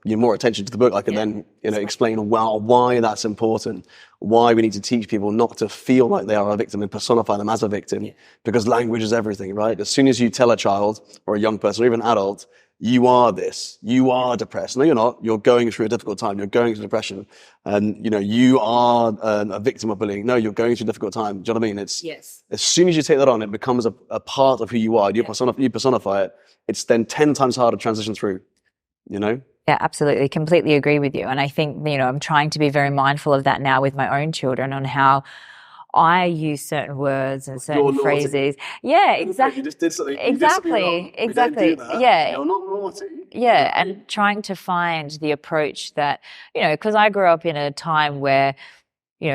more attention to the book. I could then, explain why that's important, why we need to teach people not to feel like they are a victim and personify them as a victim, because language is everything, right? As soon as you tell a child or a young person or even an adult, you are this, you are depressed. No, you're not. You're going through a difficult time. You're going through depression. And, you are a victim of bullying. No, you're going through a difficult time. Do you know what I mean? Yes. As soon as you take that on, it becomes a part of who you are. You personify it. It's then 10 times harder to transition through, Yeah, absolutely. Completely agree with you. And I think, I'm trying to be very mindful of that now with my own children on how I use certain words and certain phrases. Yeah, exactly. You just did something. Exactly. Yeah. You're not naughty. Yeah. And trying to find the approach that, because I grew up in a time where,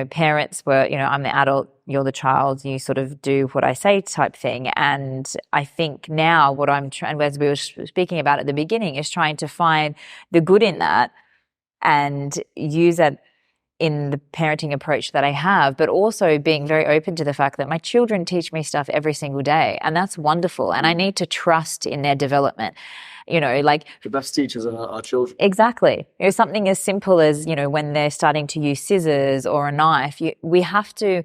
parents were, I'm the adult, you're the child, you sort of do what I say type thing. And I think now what I'm trying, as we were speaking about at the beginning, is trying to find the good in that and use that in the parenting approach that I have, but also being very open to the fact that my children teach me stuff every single day, and that's wonderful. And I need to trust in their development. Like the best teachers are our children. Exactly. Something as simple as, when they're starting to use scissors or a knife, we have to,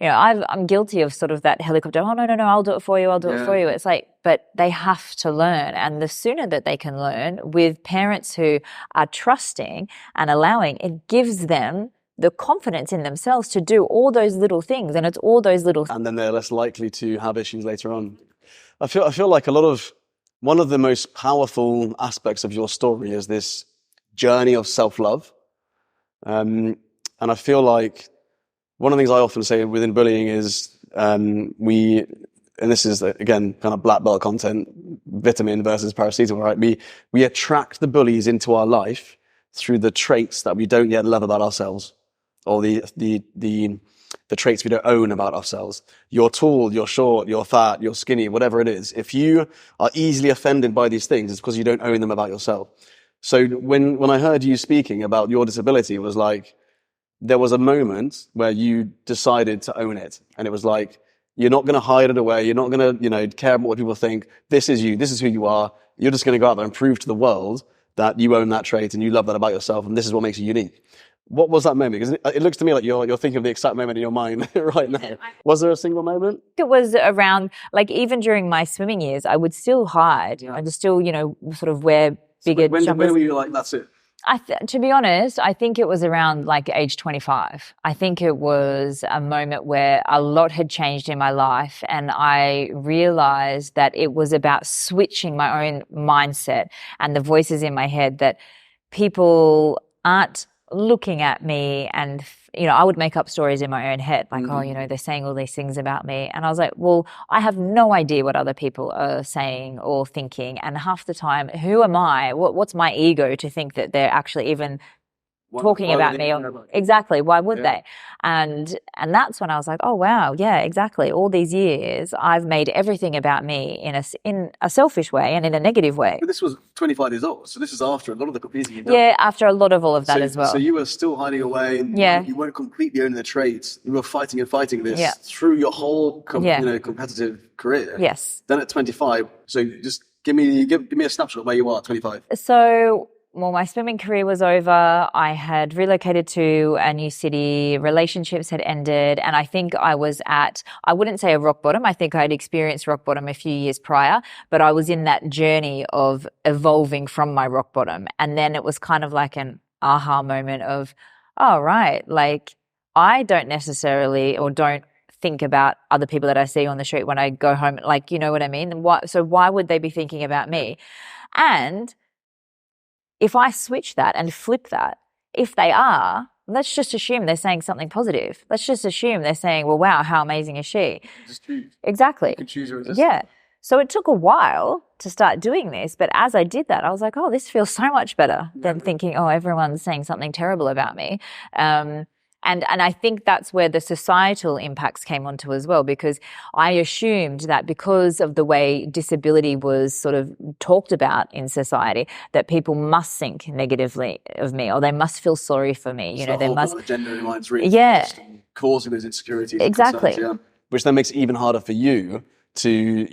I'm guilty of sort of that helicopter. Oh, no, I'll do it for you. I'll do it for you. It's like, but they have to learn. And the sooner that they can learn with parents who are trusting and allowing, it gives them the confidence in themselves to do all those little things. And it's all those little things. And then they're less likely to have issues later on. I feel like one of the most powerful aspects of your story is this journey of self-love. And I feel like one of the things I often say within bullying is and this is, again, kind of black belt content, vitamin versus paracetamol, right? We attract the bullies into our life through the traits that we don't yet love about ourselves, or the traits we don't own about ourselves. You're tall, you're short, you're fat, you're skinny, whatever it is. If you are easily offended by these things, it's because you don't own them about yourself. So when I heard you speaking about your disability, it was like, there was a moment where you decided to own it. And it was like, you're not going to hide it away. You're not going to, care about what people think. This is you. This is who you are. You're just going to go out there and prove to the world that you own that trait and you love that about yourself. And this is what makes you unique. What was that moment? Because it looks to me like you're thinking of the exact moment in your mind right now. Was there a single moment? It was around, like, even during my swimming years, I would still hide. Yeah. I would still, sort of wear bigger jumpers. When were you like, that's it? To be honest, I think it was around like age 25. I think it was a moment where a lot had changed in my life, and I realized that it was about switching my own mindset and the voices in my head, that people aren't looking at me and, I would make up stories in my own head, like, they're saying all these things about me. And I was like, well, I have no idea what other people are saying or thinking. And half the time, who am I? What's my ego to think that they're actually even talking about me? Exactly. Why would they? And that's when I was like, oh, wow. Yeah, exactly. All these years, I've made everything about me in a selfish way and in a negative way. But this was 25 years old. So this is after a lot of the confusing you've done. Yeah, after a lot of all of that as well. So you were still hiding away. Yeah. You weren't completely owning the traits. You were fighting this through your whole competitive career. Yes. Then at 25, so just give me a snapshot of where you are at 25. So, well, my swimming career was over. I had relocated to a new city. Relationships had ended. And I think I was I wouldn't say a rock bottom. I think I'd experienced rock bottom a few years prior, but I was in that journey of evolving from my rock bottom. And then it was kind of like an aha moment of, oh, right, like I don't necessarily or don't think about other people that I see on the street when I go home. Like, you know what I mean? So why would they be thinking about me? And if I switch that and flip that, if they are, let's just assume they're saying something positive. Let's just assume they're saying, well, wow, how amazing is she? Just choose. Exactly. You can choose your resistance. Yeah. So it took a while to start doing this, but as I did that, I was like, oh, this feels so much better than thinking, oh, everyone's saying something terrible about me. And I think that's where the societal impacts came onto as well, because I assumed that because of the way disability was sort of talked about in society, that people must think negatively of me, or they must feel sorry for me. They must gender in mind's really causing those insecurities. Exactly. Concerns, which then makes it even harder for you to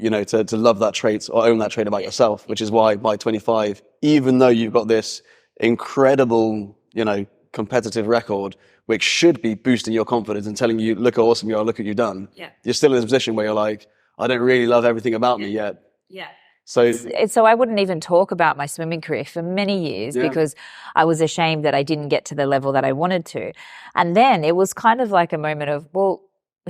love that trait or own that trait about yourself, which is why by 25, even though you've got this incredible, competitive record, which should be boosting your confidence and telling you, look how awesome you are, look what you've done. Yeah. You're still in this position where you're like, I don't really love everything about me yet. Yeah. So I wouldn't even talk about my swimming career for many years because I was ashamed that I didn't get to the level that I wanted to. And then it was kind of like a moment of, well,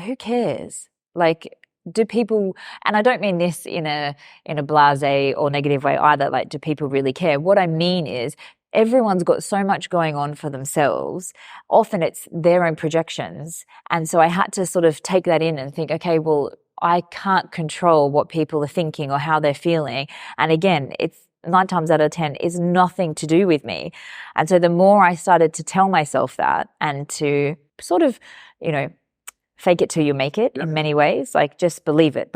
who cares? Like, do people, and I don't mean this in a blasé or negative way either, like, do people really care? What I mean is, everyone's got so much going on for themselves. Often it's their own projections. And so I had to sort of take that in and think, okay, well, I can't control what people are thinking or how they're feeling. And again, it's 9 times out of 10 is nothing to do with me. And so the more I started to tell myself that and to sort of, you know, fake it till you make it in many ways. Like just believe it.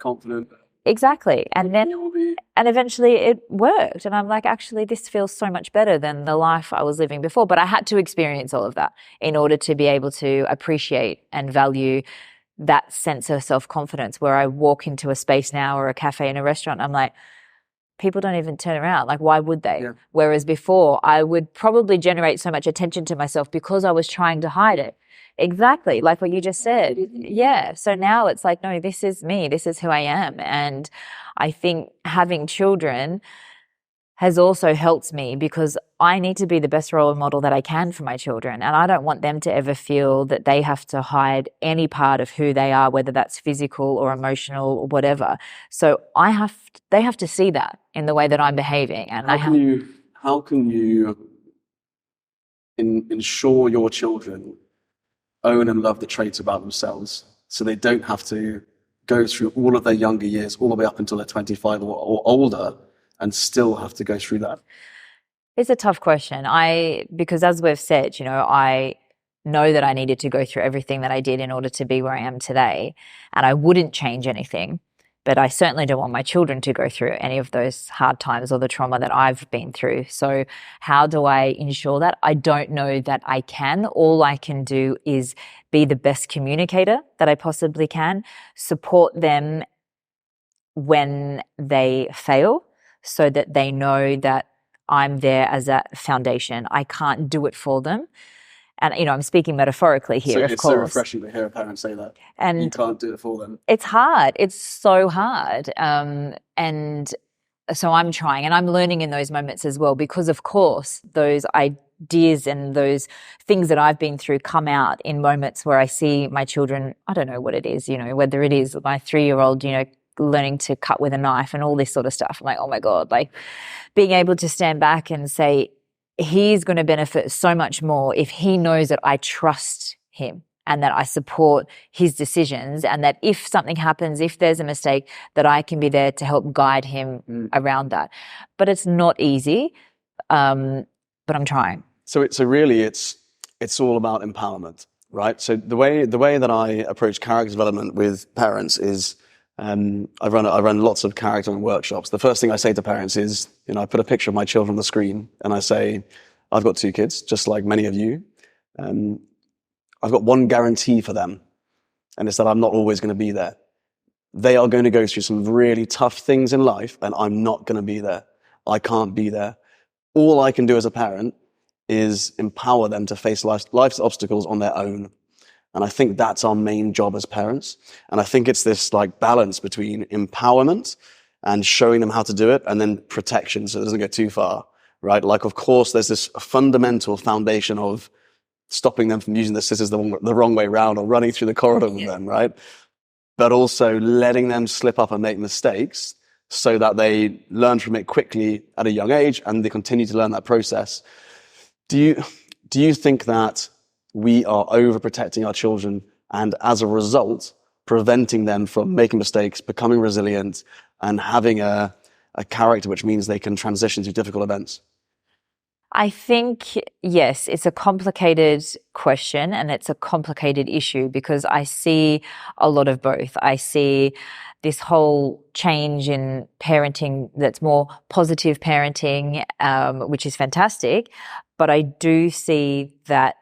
Confident. Exactly. And then, and eventually it worked. And I'm like, actually, this feels so much better than the life I was living before. But I had to experience all of that in order to be able to appreciate and value that sense of self-confidence, where I walk into a space now or a cafe in a restaurant, I'm like, people don't even turn around. Like, why would they? Yeah. Whereas before, I would probably generate so much attention to myself because I was trying to hide it. Exactly, like what you just said. Yeah. So now it's like, no, this is me. This is who I am. And I think having children has also helped me because I need to be the best role model that I can for my children. And I don't want them to ever feel that they have to hide any part of who they are, whether that's physical or emotional or whatever. So they have to see that in the way that I'm behaving. And how can you ensure your children own and love the traits about themselves so they don't have to go through all of their younger years, all the way up until they're 25 or older, and still have to go through that? It's a tough question. Because as we've said, you know, I know that I needed to go through everything that I did in order to be where I am today, and I wouldn't change anything. But I certainly don't want my children to go through any of those hard times or the trauma that I've been through. So how do I ensure that? I don't know that I can. All I can do is be the best communicator that I possibly can, support them when they fail so that they know that I'm there as a foundation. I can't do it for them. And, you know, I'm speaking metaphorically here, of course. It's so refreshing to hear a parent say that. And you can't do it for them. It's hard. It's so hard. And so I'm trying, and I'm learning in those moments as well, because, of course, those ideas and those things that I've been through come out in moments where I see my children, I don't know what it is, you know, whether it is my 3-year-old, you know, learning to cut with a knife and all this sort of stuff. I'm like, oh my God, like being able to stand back and say, he's going to benefit so much more if he knows that I trust him and that I support his decisions, and that if something happens, if there's a mistake, that I can be there to help guide him around that. But it's not easy, but I'm trying. So really it's all about empowerment, right? So the way that I approach character development with parents is, I run lots of character development workshops. The first thing I say to parents is, you know, I put a picture of my children on the screen and I say, I've got 2 kids, just like many of you. I've got one guarantee for them, and it's that I'm not always going to be there. They are going to go through some really tough things in life, and I'm not going to be there. I can't be there. All I can do as a parent is empower them to face life's obstacles on their own. And I think that's our main job as parents. And I think it's this like balance between empowerment and showing them how to do it, and then protection so it doesn't go too far, right? Like, of course, there's this fundamental foundation of stopping them from using the scissors the wrong way around or running through the corridor with them, right? But also letting them slip up and make mistakes so that they learn from it quickly at a young age and they continue to learn that process. Do you think that we are overprotecting our children and as a result preventing them from making mistakes, becoming resilient, and having a character which means they can transition through difficult events? I think, yes, it's a complicated question and it's a complicated issue because I see a lot of both. I see this whole change in parenting that's more positive parenting, which is fantastic. But I do see that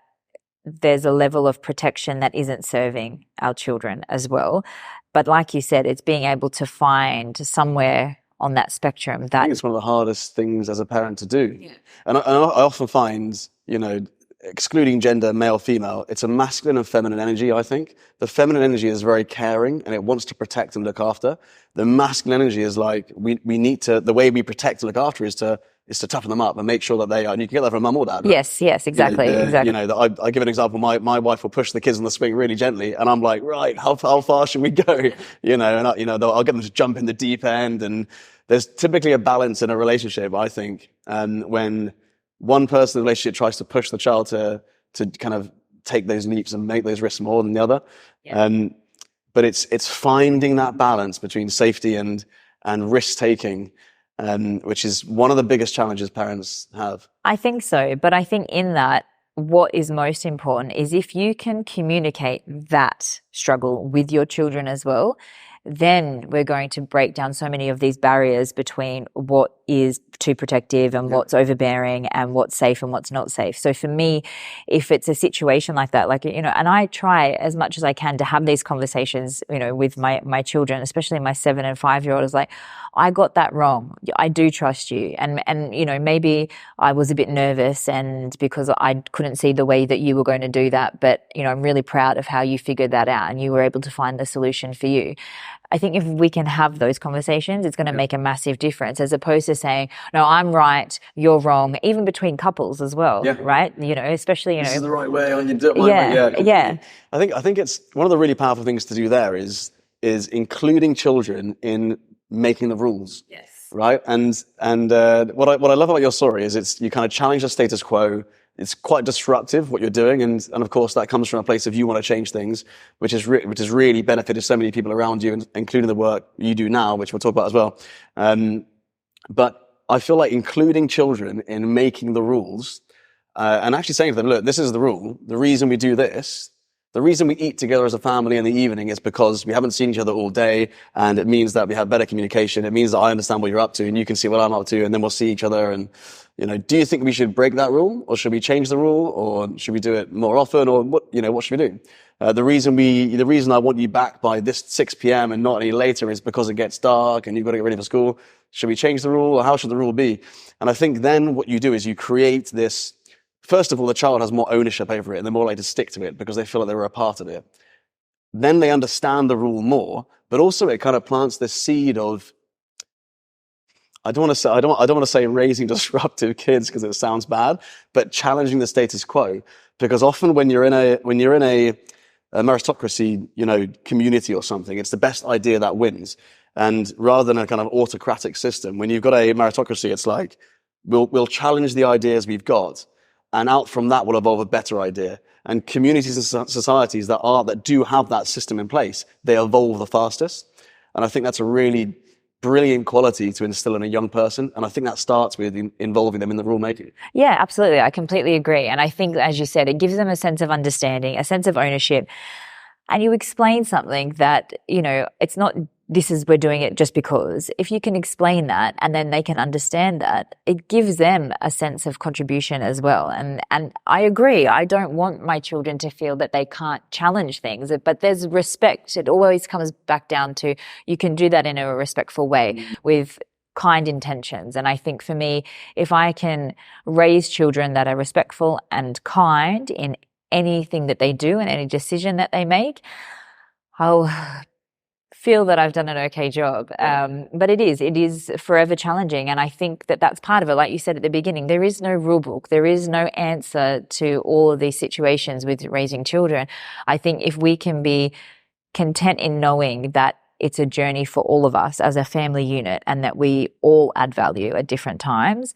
there's a level of protection that isn't serving our children as well. But like you said, it's being able to find somewhere on that spectrum. I think it's one of the hardest things as a parent to do. Yeah. And I often find, you know, excluding gender, male, female, it's a masculine and feminine energy, I think. The feminine energy is very caring and it wants to protect and look after. The masculine energy is like, we need to, the way we protect and look after is to toughen them up and make sure that they are, and you can get that from mum or dad. Right? Yes, exactly, exactly. You know, I give an example, my wife will push the kids on the swing really gently and I'm like, right, how far should we go? You know, and I'll get them to jump in the deep end, and there's typically a balance in a relationship, I think, when one person in the relationship tries to push the child to kind of take those leaps and make those risks more than the other. Yeah. But it's finding that balance between safety and risk taking, which is one of the biggest challenges parents have. I think so. But I think in that, what is most important is if you can communicate that struggle with your children as well, then we're going to break down so many of these barriers between what is too protective and what's overbearing and what's safe and what's not safe. So for me, if it's a situation like that, like, you know, and I try as much as I can to have these conversations, you know, with my children, especially my 7 and 5-year-old, is like, I got that wrong. I do trust you. And, you know, maybe I was a bit nervous and because I couldn't see the way that you were going to do that. But, you know, I'm really proud of how you figured that out and you were able to find the solution for you. I think if we can have those conversations, it's going to make a massive difference as opposed to saying, no, I'm right, you're wrong, even between couples as well, right? You know, especially, you know. This is the right way, or you do it my way. Yeah. I think it's one of the really powerful things to do there is including children in making the rules. Yes. Right? And what I love about your story is you kind of challenge the status quo. It's quite disruptive what you're doing, and of course that comes from a place of you want to change things, which has really benefited so many people around you, including the work you do now, which we'll talk about as well. But I feel like including children in making the rules and actually saying to them, look, this is the rule. The reason we do this, the reason we eat together as a family in the evening is because we haven't seen each other all day, and it means that we have better communication. It means that I understand what you're up to, and you can see what I'm up to, and then we'll see each other. And you know, do you think we should break that rule, or should we change the rule, or should we do it more often, or what should we do? The reason I want you back by this 6 p.m. and not any later is because it gets dark and you've got to get ready for school. Should we change the rule, or how should the rule be? And I think then what you do is you create this. First of all, the child has more ownership over it and they're more likely to stick to it because they feel like they were a part of it. Then they understand the rule more, but also it kind of plants this seed of, I don't want to say raising disruptive kids because it sounds bad, but challenging the status quo. Because often when you're in a meritocracy, you know, community or something, it's the best idea that wins. And rather than a kind of autocratic system, when you've got a meritocracy, it's like, we'll challenge the ideas we've got. And out from that will evolve a better idea. And communities and societies that do have that system in place, they evolve the fastest. And I think that's a really brilliant quality to instill in a young person. And I think that starts with involving them in the rule making. Yeah, absolutely. I completely agree. And I think, as you said, it gives them a sense of understanding, a sense of ownership. And you explain something that, you know, it's not we're doing it just because. If you can explain that and then they can understand that, it gives them a sense of contribution as well. And I agree. I don't want my children to feel that they can't challenge things, but there's respect. It always comes back down to you can do that in a respectful way with kind intentions. And I think for me, if I can raise children that are respectful and kind in anything that they do and any decision that they make, I'll feel that I've done an okay job. But it is forever challenging. And I think that that's part of it. Like you said at the beginning, there is no rule book. There is no answer to all of these situations with raising children. I think if we can be content in knowing that it's a journey for all of us as a family unit and that we all add value at different times,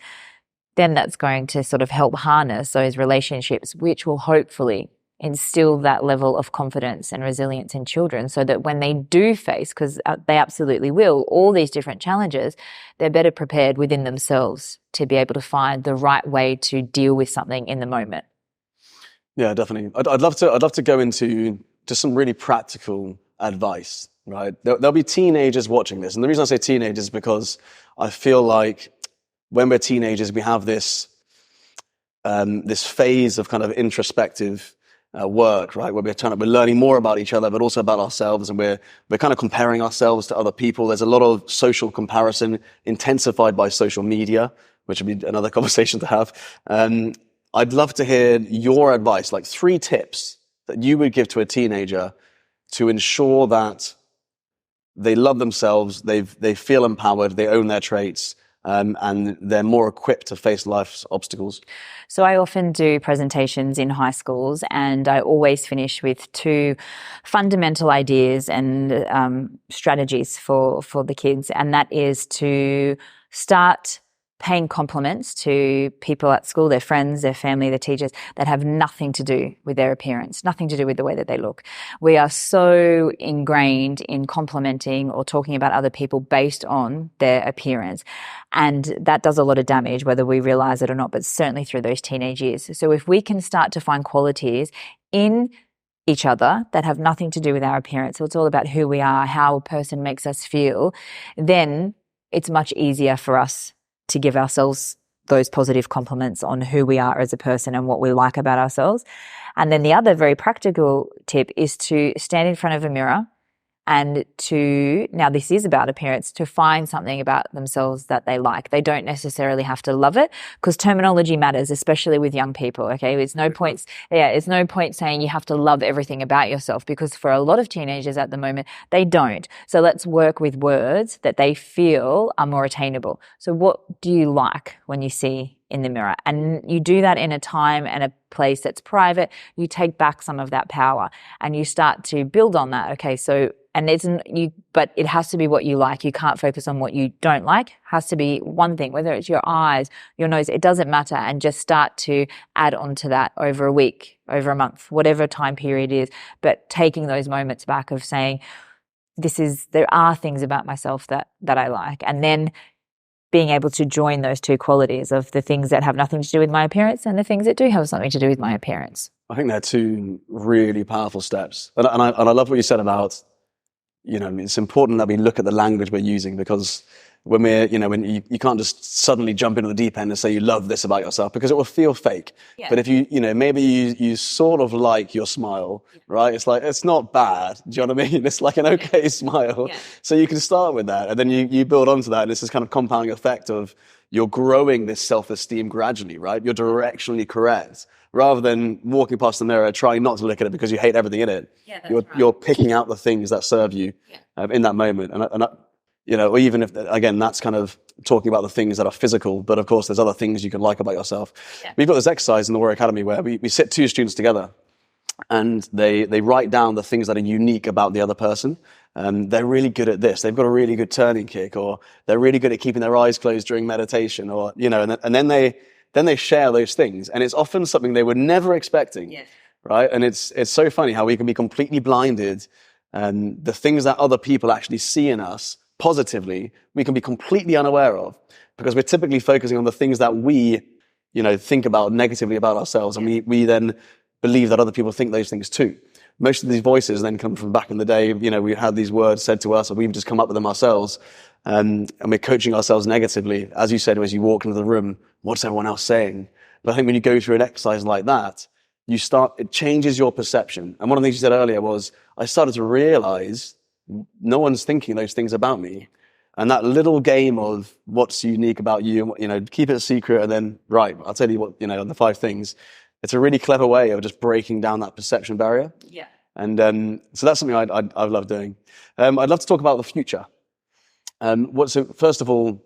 then that's going to sort of help harness those relationships, which will hopefully instill that level of confidence and resilience in children so that when they do face, because they absolutely will, all these different challenges, they're better prepared within themselves to be able to find the right way to deal with something in the moment. Yeah, definitely. I'd love to go into just some really practical advice, right? There'll be teenagers watching this. And the reason I say teenagers is because I feel like when we're teenagers, we have this phase of kind of introspective work, right? Where we're learning more about each other, but also about ourselves, and we're kind of comparing ourselves to other people. There's a lot of social comparison intensified by social media, which would be another conversation to have. I'd love to hear your advice, like 3 tips that you would give to a teenager to ensure that they love themselves, they feel empowered, they own their traits, and they're more equipped to face life's obstacles. So I often do presentations in high schools, and I always finish with 2 fundamental ideas and strategies for the kids, and that is to start paying compliments to people at school, their friends, their family, their teachers, that have nothing to do with their appearance, nothing to do with the way that they look. We are so ingrained in complimenting or talking about other people based on their appearance. And that does a lot of damage, whether we realize it or not, but certainly through those teenage years. So if we can start to find qualities in each other that have nothing to do with our appearance, so it's all about who we are, how a person makes us feel, then it's much easier for us to give ourselves those positive compliments on who we are as a person and what we like about ourselves. And then the other very practical tip is to stand in front of a mirror and to, now this is about appearance, to find something about themselves that they like. They don't necessarily have to love it, because terminology matters, especially with young people, okay? It's no point saying you have to love everything about yourself, because for a lot of teenagers at the moment, they don't. So let's work with words that they feel are more attainable. So what do you like when you see in the mirror? And you do that in a time and a place that's private. You take back some of that power and you start to build on that. Okay, so, but it has to be what you like. You can't focus on what you don't like. It has to be one thing, whether it's your eyes, your nose, it doesn't matter. And just start to add on to that over a week, over a month, whatever time period is. But taking those moments back of saying, there are things about myself that I like. And then being able to join those two qualities of the things that have nothing to do with my appearance and the things that do have something to do with my appearance. I think they're two really powerful steps. And I love what you said about, it's important that we look at the language we're using, because when you can't just suddenly jump into the deep end and say you love this about yourself, because it will feel fake. Yeah. But if maybe you sort of like your smile, right? It's like, it's not bad. Do you know what I mean? It's like an okay smile. Yeah. So you can start with that, and then you build onto that. And it's this kind of compounding effect of you're growing this self-esteem gradually, right? You're directionally correct, rather than walking past the mirror, trying not to look at it because you hate everything in it. Yeah, you're picking out the things that serve you in that moment. Or even if, again, that's kind of talking about the things that are physical, but of course there's other things you can like about yourself. Yeah. We've got this exercise in the Warrior Academy where we sit two students together and they write down the things that are unique about the other person. They're really good at this. They've got a really good turning kick, or they're really good at keeping their eyes closed during meditation, or, and then they share those things. And it's often something they were never expecting. Yes. Right. And it's so funny how we can be completely blinded. The things that other people actually see in us positively, we can be completely unaware of, because we're typically focusing on the things that we, think about negatively about ourselves. And we then believe that other people think those things too. Most of these voices then come from back in the day. We had these words said to us, or we've just come up with them ourselves. And we're coaching ourselves negatively. As you said, as you walk into the room, what's everyone else saying? But I think when you go through an exercise like that, it changes your perception. And one of the things you said earlier was, I started to realize no one's thinking those things about me. And that little game of what's unique about you, keep it a secret, and then, right, I'll tell you what, the 5 things. It's a really clever way of just breaking down that perception barrier. Yeah. And so that's something I love doing. I'd love to talk about the future. So first of all,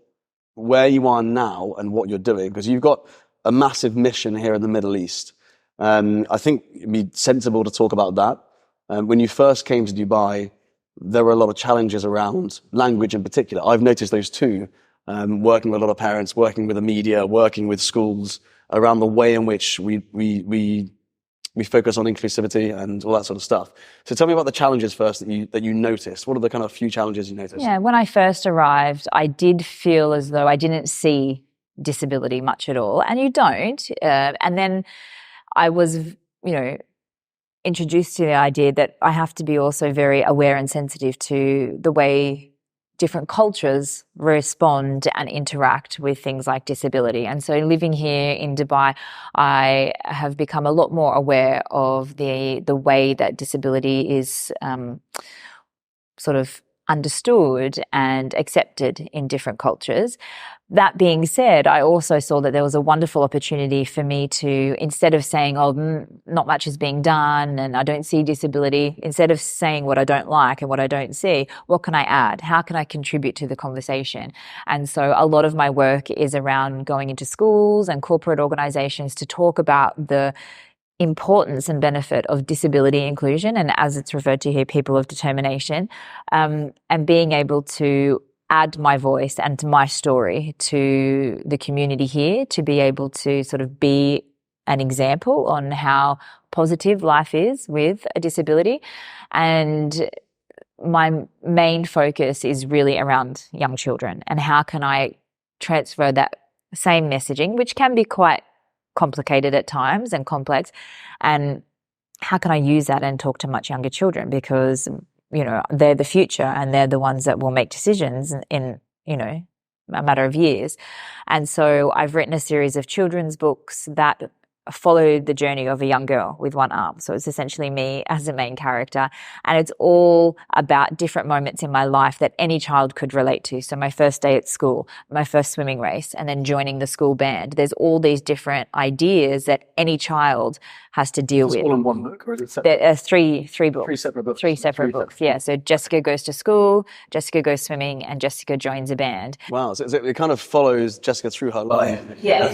where you are now and what you're doing, because you've got a massive mission here in the Middle East. I think it'd be sensible to talk about that. When you first came to Dubai, there were a lot of challenges around language in particular. I've noticed those too, working with a lot of parents, working with the media, working with schools, around the way in which we focus on inclusivity and all that sort of stuff. So tell me about the challenges first that you noticed. What are the kind of few challenges you noticed? Yeah, when I first arrived, I did feel as though I didn't see disability much at all, and you don't. And then I was, introduced to the idea that I have to be also very aware and sensitive to the way different cultures respond and interact with things like disability. And so living here in Dubai, I have become a lot more aware of the way that disability is sort of understood and accepted in different cultures. That being said, I also saw that there was a wonderful opportunity for me to, instead of saying, not much is being done and I don't see disability, instead of saying what I don't like and what I don't see, what can I add? How can I contribute to the conversation? And so a lot of my work is around going into schools and corporate organizations to talk about the importance and benefit of disability inclusion, and as it's referred to here, people of determination, and being able to add my voice and my story to the community here, to be able to sort of be an example on how positive life is with a disability. And my main focus is really around young children, and how can I transfer that same messaging, which can be quite complicated at times and complex, and how can I use that and talk to much younger children, because, you know, they're the future and they're the ones that will make decisions in, you know, a matter of years. And so I've written a series of children's books that followed the journey of a young girl with one arm. So it's essentially me as a main character, and it's all about different moments in my life that any child could relate to. So my first day at school, my first swimming race, and then joining the school band. There's all these different ideas that any child has to deal with. All in one book, or is it separate? There are three books. Three separate books. Three separate books, yeah. So Jessica goes to school, Jessica goes swimming, and Jessica joins a band. Wow, so it kind of follows Jessica through her life,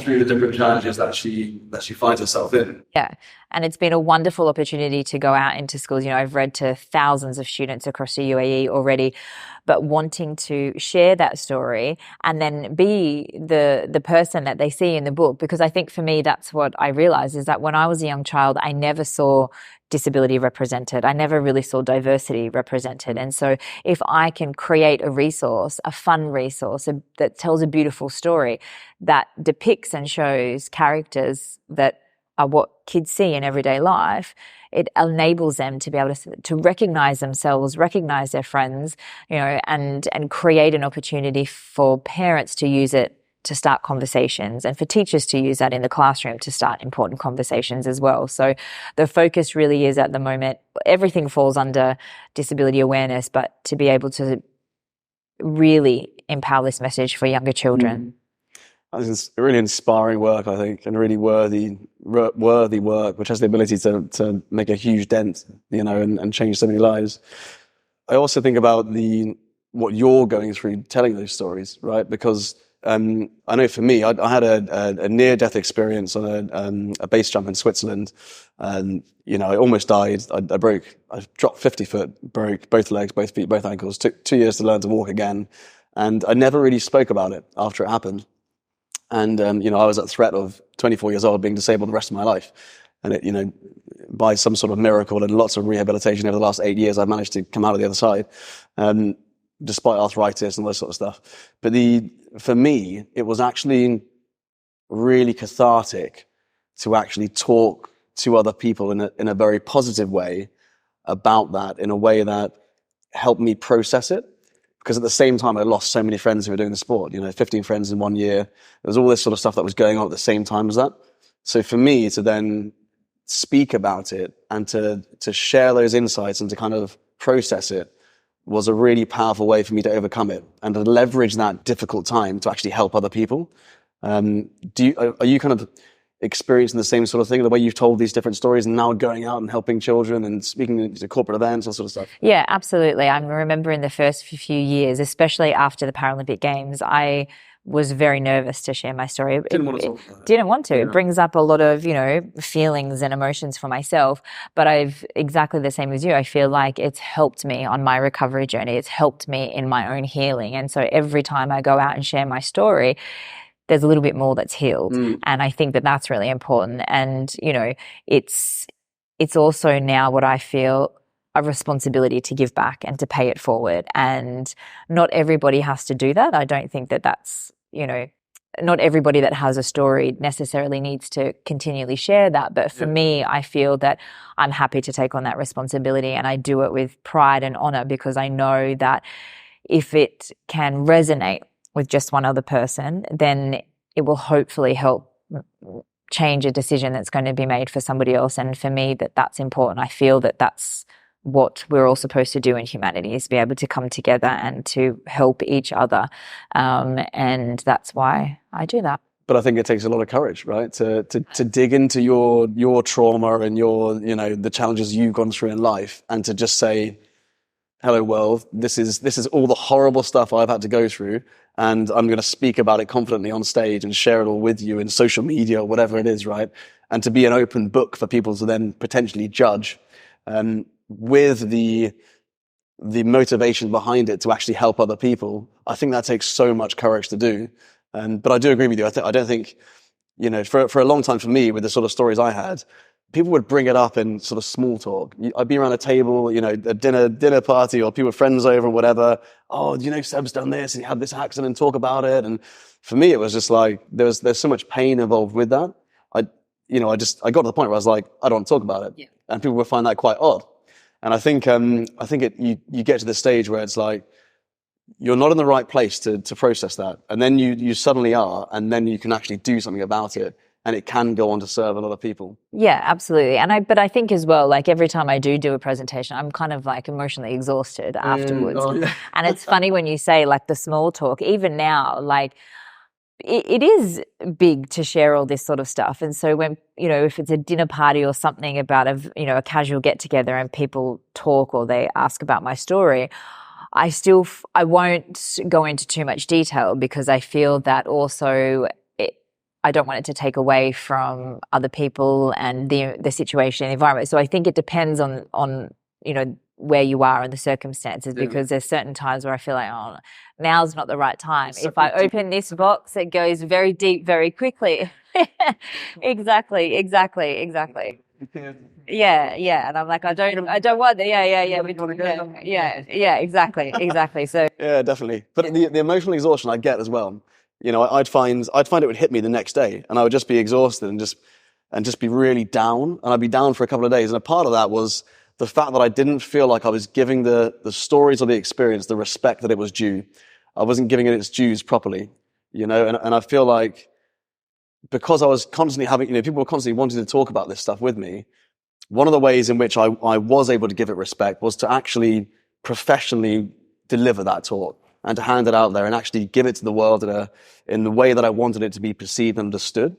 through the different challenges that she finds herself in. Yeah, and it's been a wonderful opportunity to go out into schools. You know, I've read to thousands of students across the UAE already, but wanting to share that story and then be the person that they see in the book. Because I think for me, that's what I realized, is that when I was a young child, I never saw disability represented. I never really saw diversity represented. And so if I can create a resource, a fun resource that tells a beautiful story, that depicts and shows characters that are what kids see in everyday life, it enables them to be able to recognize themselves, recognize their friends, you know, and create an opportunity for parents to use it to start conversations, and for teachers to use that in the classroom to start important conversations as well. So the focus really is, at the moment, everything falls under disability awareness, but to be able to really empower this message for younger children. It's really inspiring work, I think, and really worthy work, which has the ability to make a huge dent, you know, and change so many lives. I also think about what you're going through telling those stories, right? Because I know for me, I had a near-death experience on a base jump in Switzerland, and you know, I almost died. I dropped 50 foot, broke both legs, both feet, both ankles. Took 2 years to learn to walk again, and I never really spoke about it after it happened. And you know, I was at threat of 24 years old being disabled the rest of my life, and it, you know, by some sort of miracle and lots of rehabilitation over the last 8 years, I've managed to come out of the other side. Despite arthritis and all that sort of stuff. But for me, it was actually really cathartic to actually talk to other people in a very positive way about that, in a way that helped me process it. Because at the same time, I lost so many friends who were doing the sport, you know, 15 friends in 1 year. There was all this sort of stuff that was going on at the same time as that. So for me to then speak about it and to share those insights and to kind of process it was a really powerful way for me to overcome it and to leverage that difficult time to actually help other people. Are you kind of experiencing the same sort of thing, the way you've told these different stories and now going out and helping children and speaking to corporate events and sort of stuff? Yeah, absolutely. I remember in the first few years, especially after the Paralympic Games, I was very nervous to share my story. Didn't want to talk about it. Didn't want to. Yeah. It brings up a lot of, you know, feelings and emotions for myself. But I've exactly the same as you. I feel like it's helped me on my recovery journey. It's helped me in my own healing. And so every time I go out and share my story, there's a little bit more that's healed. And I think that that's really important. And, you know, it's also now what I feel a responsibility to give back and to pay it forward. And not everybody has to do that. I don't think that that's, you know, not everybody that has a story necessarily needs to continually share that. But for me, I feel that I'm happy to take on that responsibility, and I do it with pride and honor, because I know that if it can resonate with just one other person, then it will hopefully help change a decision that's going to be made for somebody else. And for me, that's important. I feel that that's what we're all supposed to do in humanity, is be able to come together and to help each other. And that's why I do that. But I think it takes a lot of courage, right? To dig into your trauma and your, you know, the challenges you've gone through in life, and to just say, hello world, this is all the horrible stuff I've had to go through, and I'm going to speak about it confidently on stage and share it all with you in social media or whatever it is, right? And to be an open book for people to then potentially judge, with the the motivation behind it to actually help other people, I think that takes so much courage to do. But I do agree with you. I don't think, for a long time for me, with the sort of stories I had, people would bring it up in sort of small talk. I'd be around a table, a dinner party, or people with friends over and whatever. Oh, Seb's done this and he had this accident, and talk about it. And for me, it was just like, there's so much pain involved with that. I got to the point where I was like, I don't want to talk about it. Yeah. And people would find that quite odd. And I think you get to the stage where it's like, you're not in the right place to process that. And then you suddenly are, and then you can actually do something about it. And it can go on to serve a lot of people. Yeah, absolutely. But I think as well, like every time I do a presentation, I'm kind of like emotionally exhausted afterwards. Oh, yeah. And it's funny when you say like the small talk, even now, like it is big to share all this sort of stuff. And so when, if it's a dinner party or something about a casual get together and people talk or they ask about my story, I won't go into too much detail, because I feel that also I don't want it to take away from other people and the situation, the environment. So I think it depends on where you are and the circumstances, because there's certain times where I feel like, oh, now's not the right time. If I open this box, it goes very deep very quickly. Exactly. Yeah. And I'm like, I don't want that. Yeah, exactly. So yeah, definitely. But the emotional exhaustion I get as well. I'd find it would hit me the next day, and I would just be exhausted and just be really down, and I'd be down for a couple of days. And a part of that was the fact that I didn't feel like I was giving the stories or the experience the respect that it was due. I wasn't giving it its dues properly, and I feel like because I was constantly having, people were constantly wanting to talk about this stuff with me. One of the ways in which I was able to give it respect was to actually professionally deliver that talk, and to hand it out there and actually give it to the world in the way that I wanted it to be perceived and understood.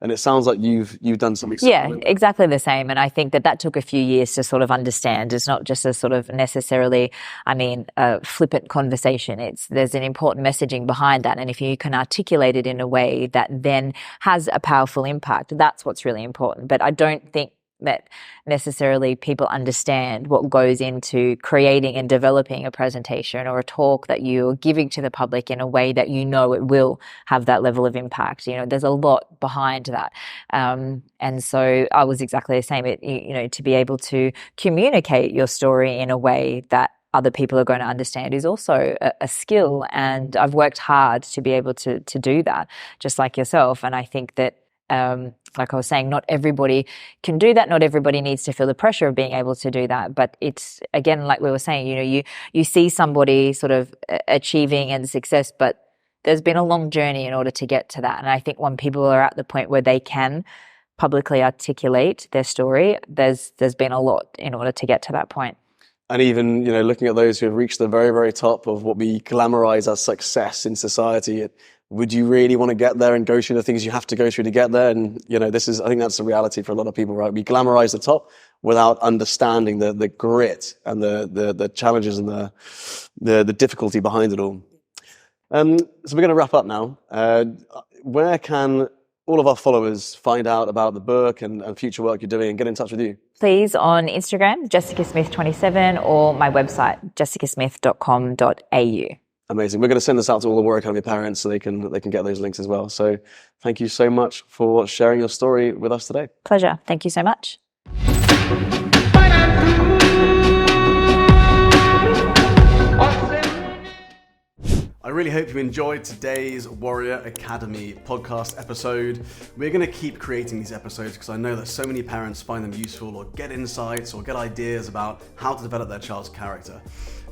And it sounds like you've done something similar. Yeah, exactly the same. And I think that took a few years to sort of understand. It's not just a sort of necessarily, a flippant conversation. There's an important messaging behind that. And if you can articulate it in a way that then has a powerful impact, that's what's really important. But I don't think that necessarily people understand what goes into creating and developing a presentation or a talk that you're giving to the public in a way that it will have that level of impact. There's a lot behind that. And so I was exactly the same. To be able to communicate your story in a way that other people are going to understand is also a skill. And I've worked hard to be able to do that, just like yourself. And I think that like I was saying, not everybody can do that. Not everybody needs to feel the pressure of being able to do that. But it's, again, like we were saying, you see somebody sort of achieving and success, but there's been a long journey in order to get to that. And I think when people are at the point where they can publicly articulate their story, there's been a lot in order to get to that point. And even, looking at those who have reached the very, very top of what we glamorize as success in society, would you really want to get there and go through the things you have to go through to get there? And, I think that's the reality for a lot of people, right? We glamorize the top without understanding the grit and the challenges and the difficulty behind it all. So we're going to wrap up now. Where can all of our followers find out about the book and future work you're doing and get in touch with you? Please, on Instagram, jessicasmith27, or my website, jessicasmith.com.au. Amazing. We're going to send this out to all the Warrior Academy parents so they can get those links as well. So thank you so much for sharing your story with us today. Pleasure. Thank you so much. I really hope you enjoyed today's Warrior Academy podcast episode. We're going to keep creating these episodes because I know that so many parents find them useful or get insights or get ideas about how to develop their child's character.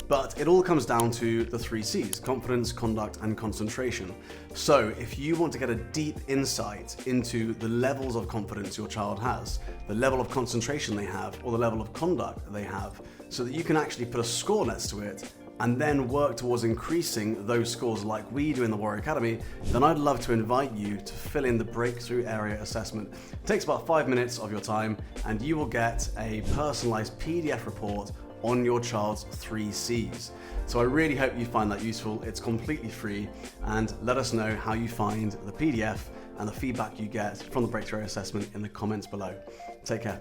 But it all comes down to the 3 C's: confidence, conduct, and concentration. So if you want to get a deep insight into the levels of confidence your child has, the level of concentration they have, or the level of conduct they have, so that you can actually put a score next to it and then work towards increasing those scores like we do in the Warrior Academy, then I'd love to invite you to fill in the Breakthrough Area Assessment. It takes about 5 minutes of your time, and you will get a personalized PDF report on your child's 3 C's. So I really hope you find that useful. It's completely free, and let us know how you find the PDF and the feedback you get from the Breakthrough Area Assessment in the comments below. Take care.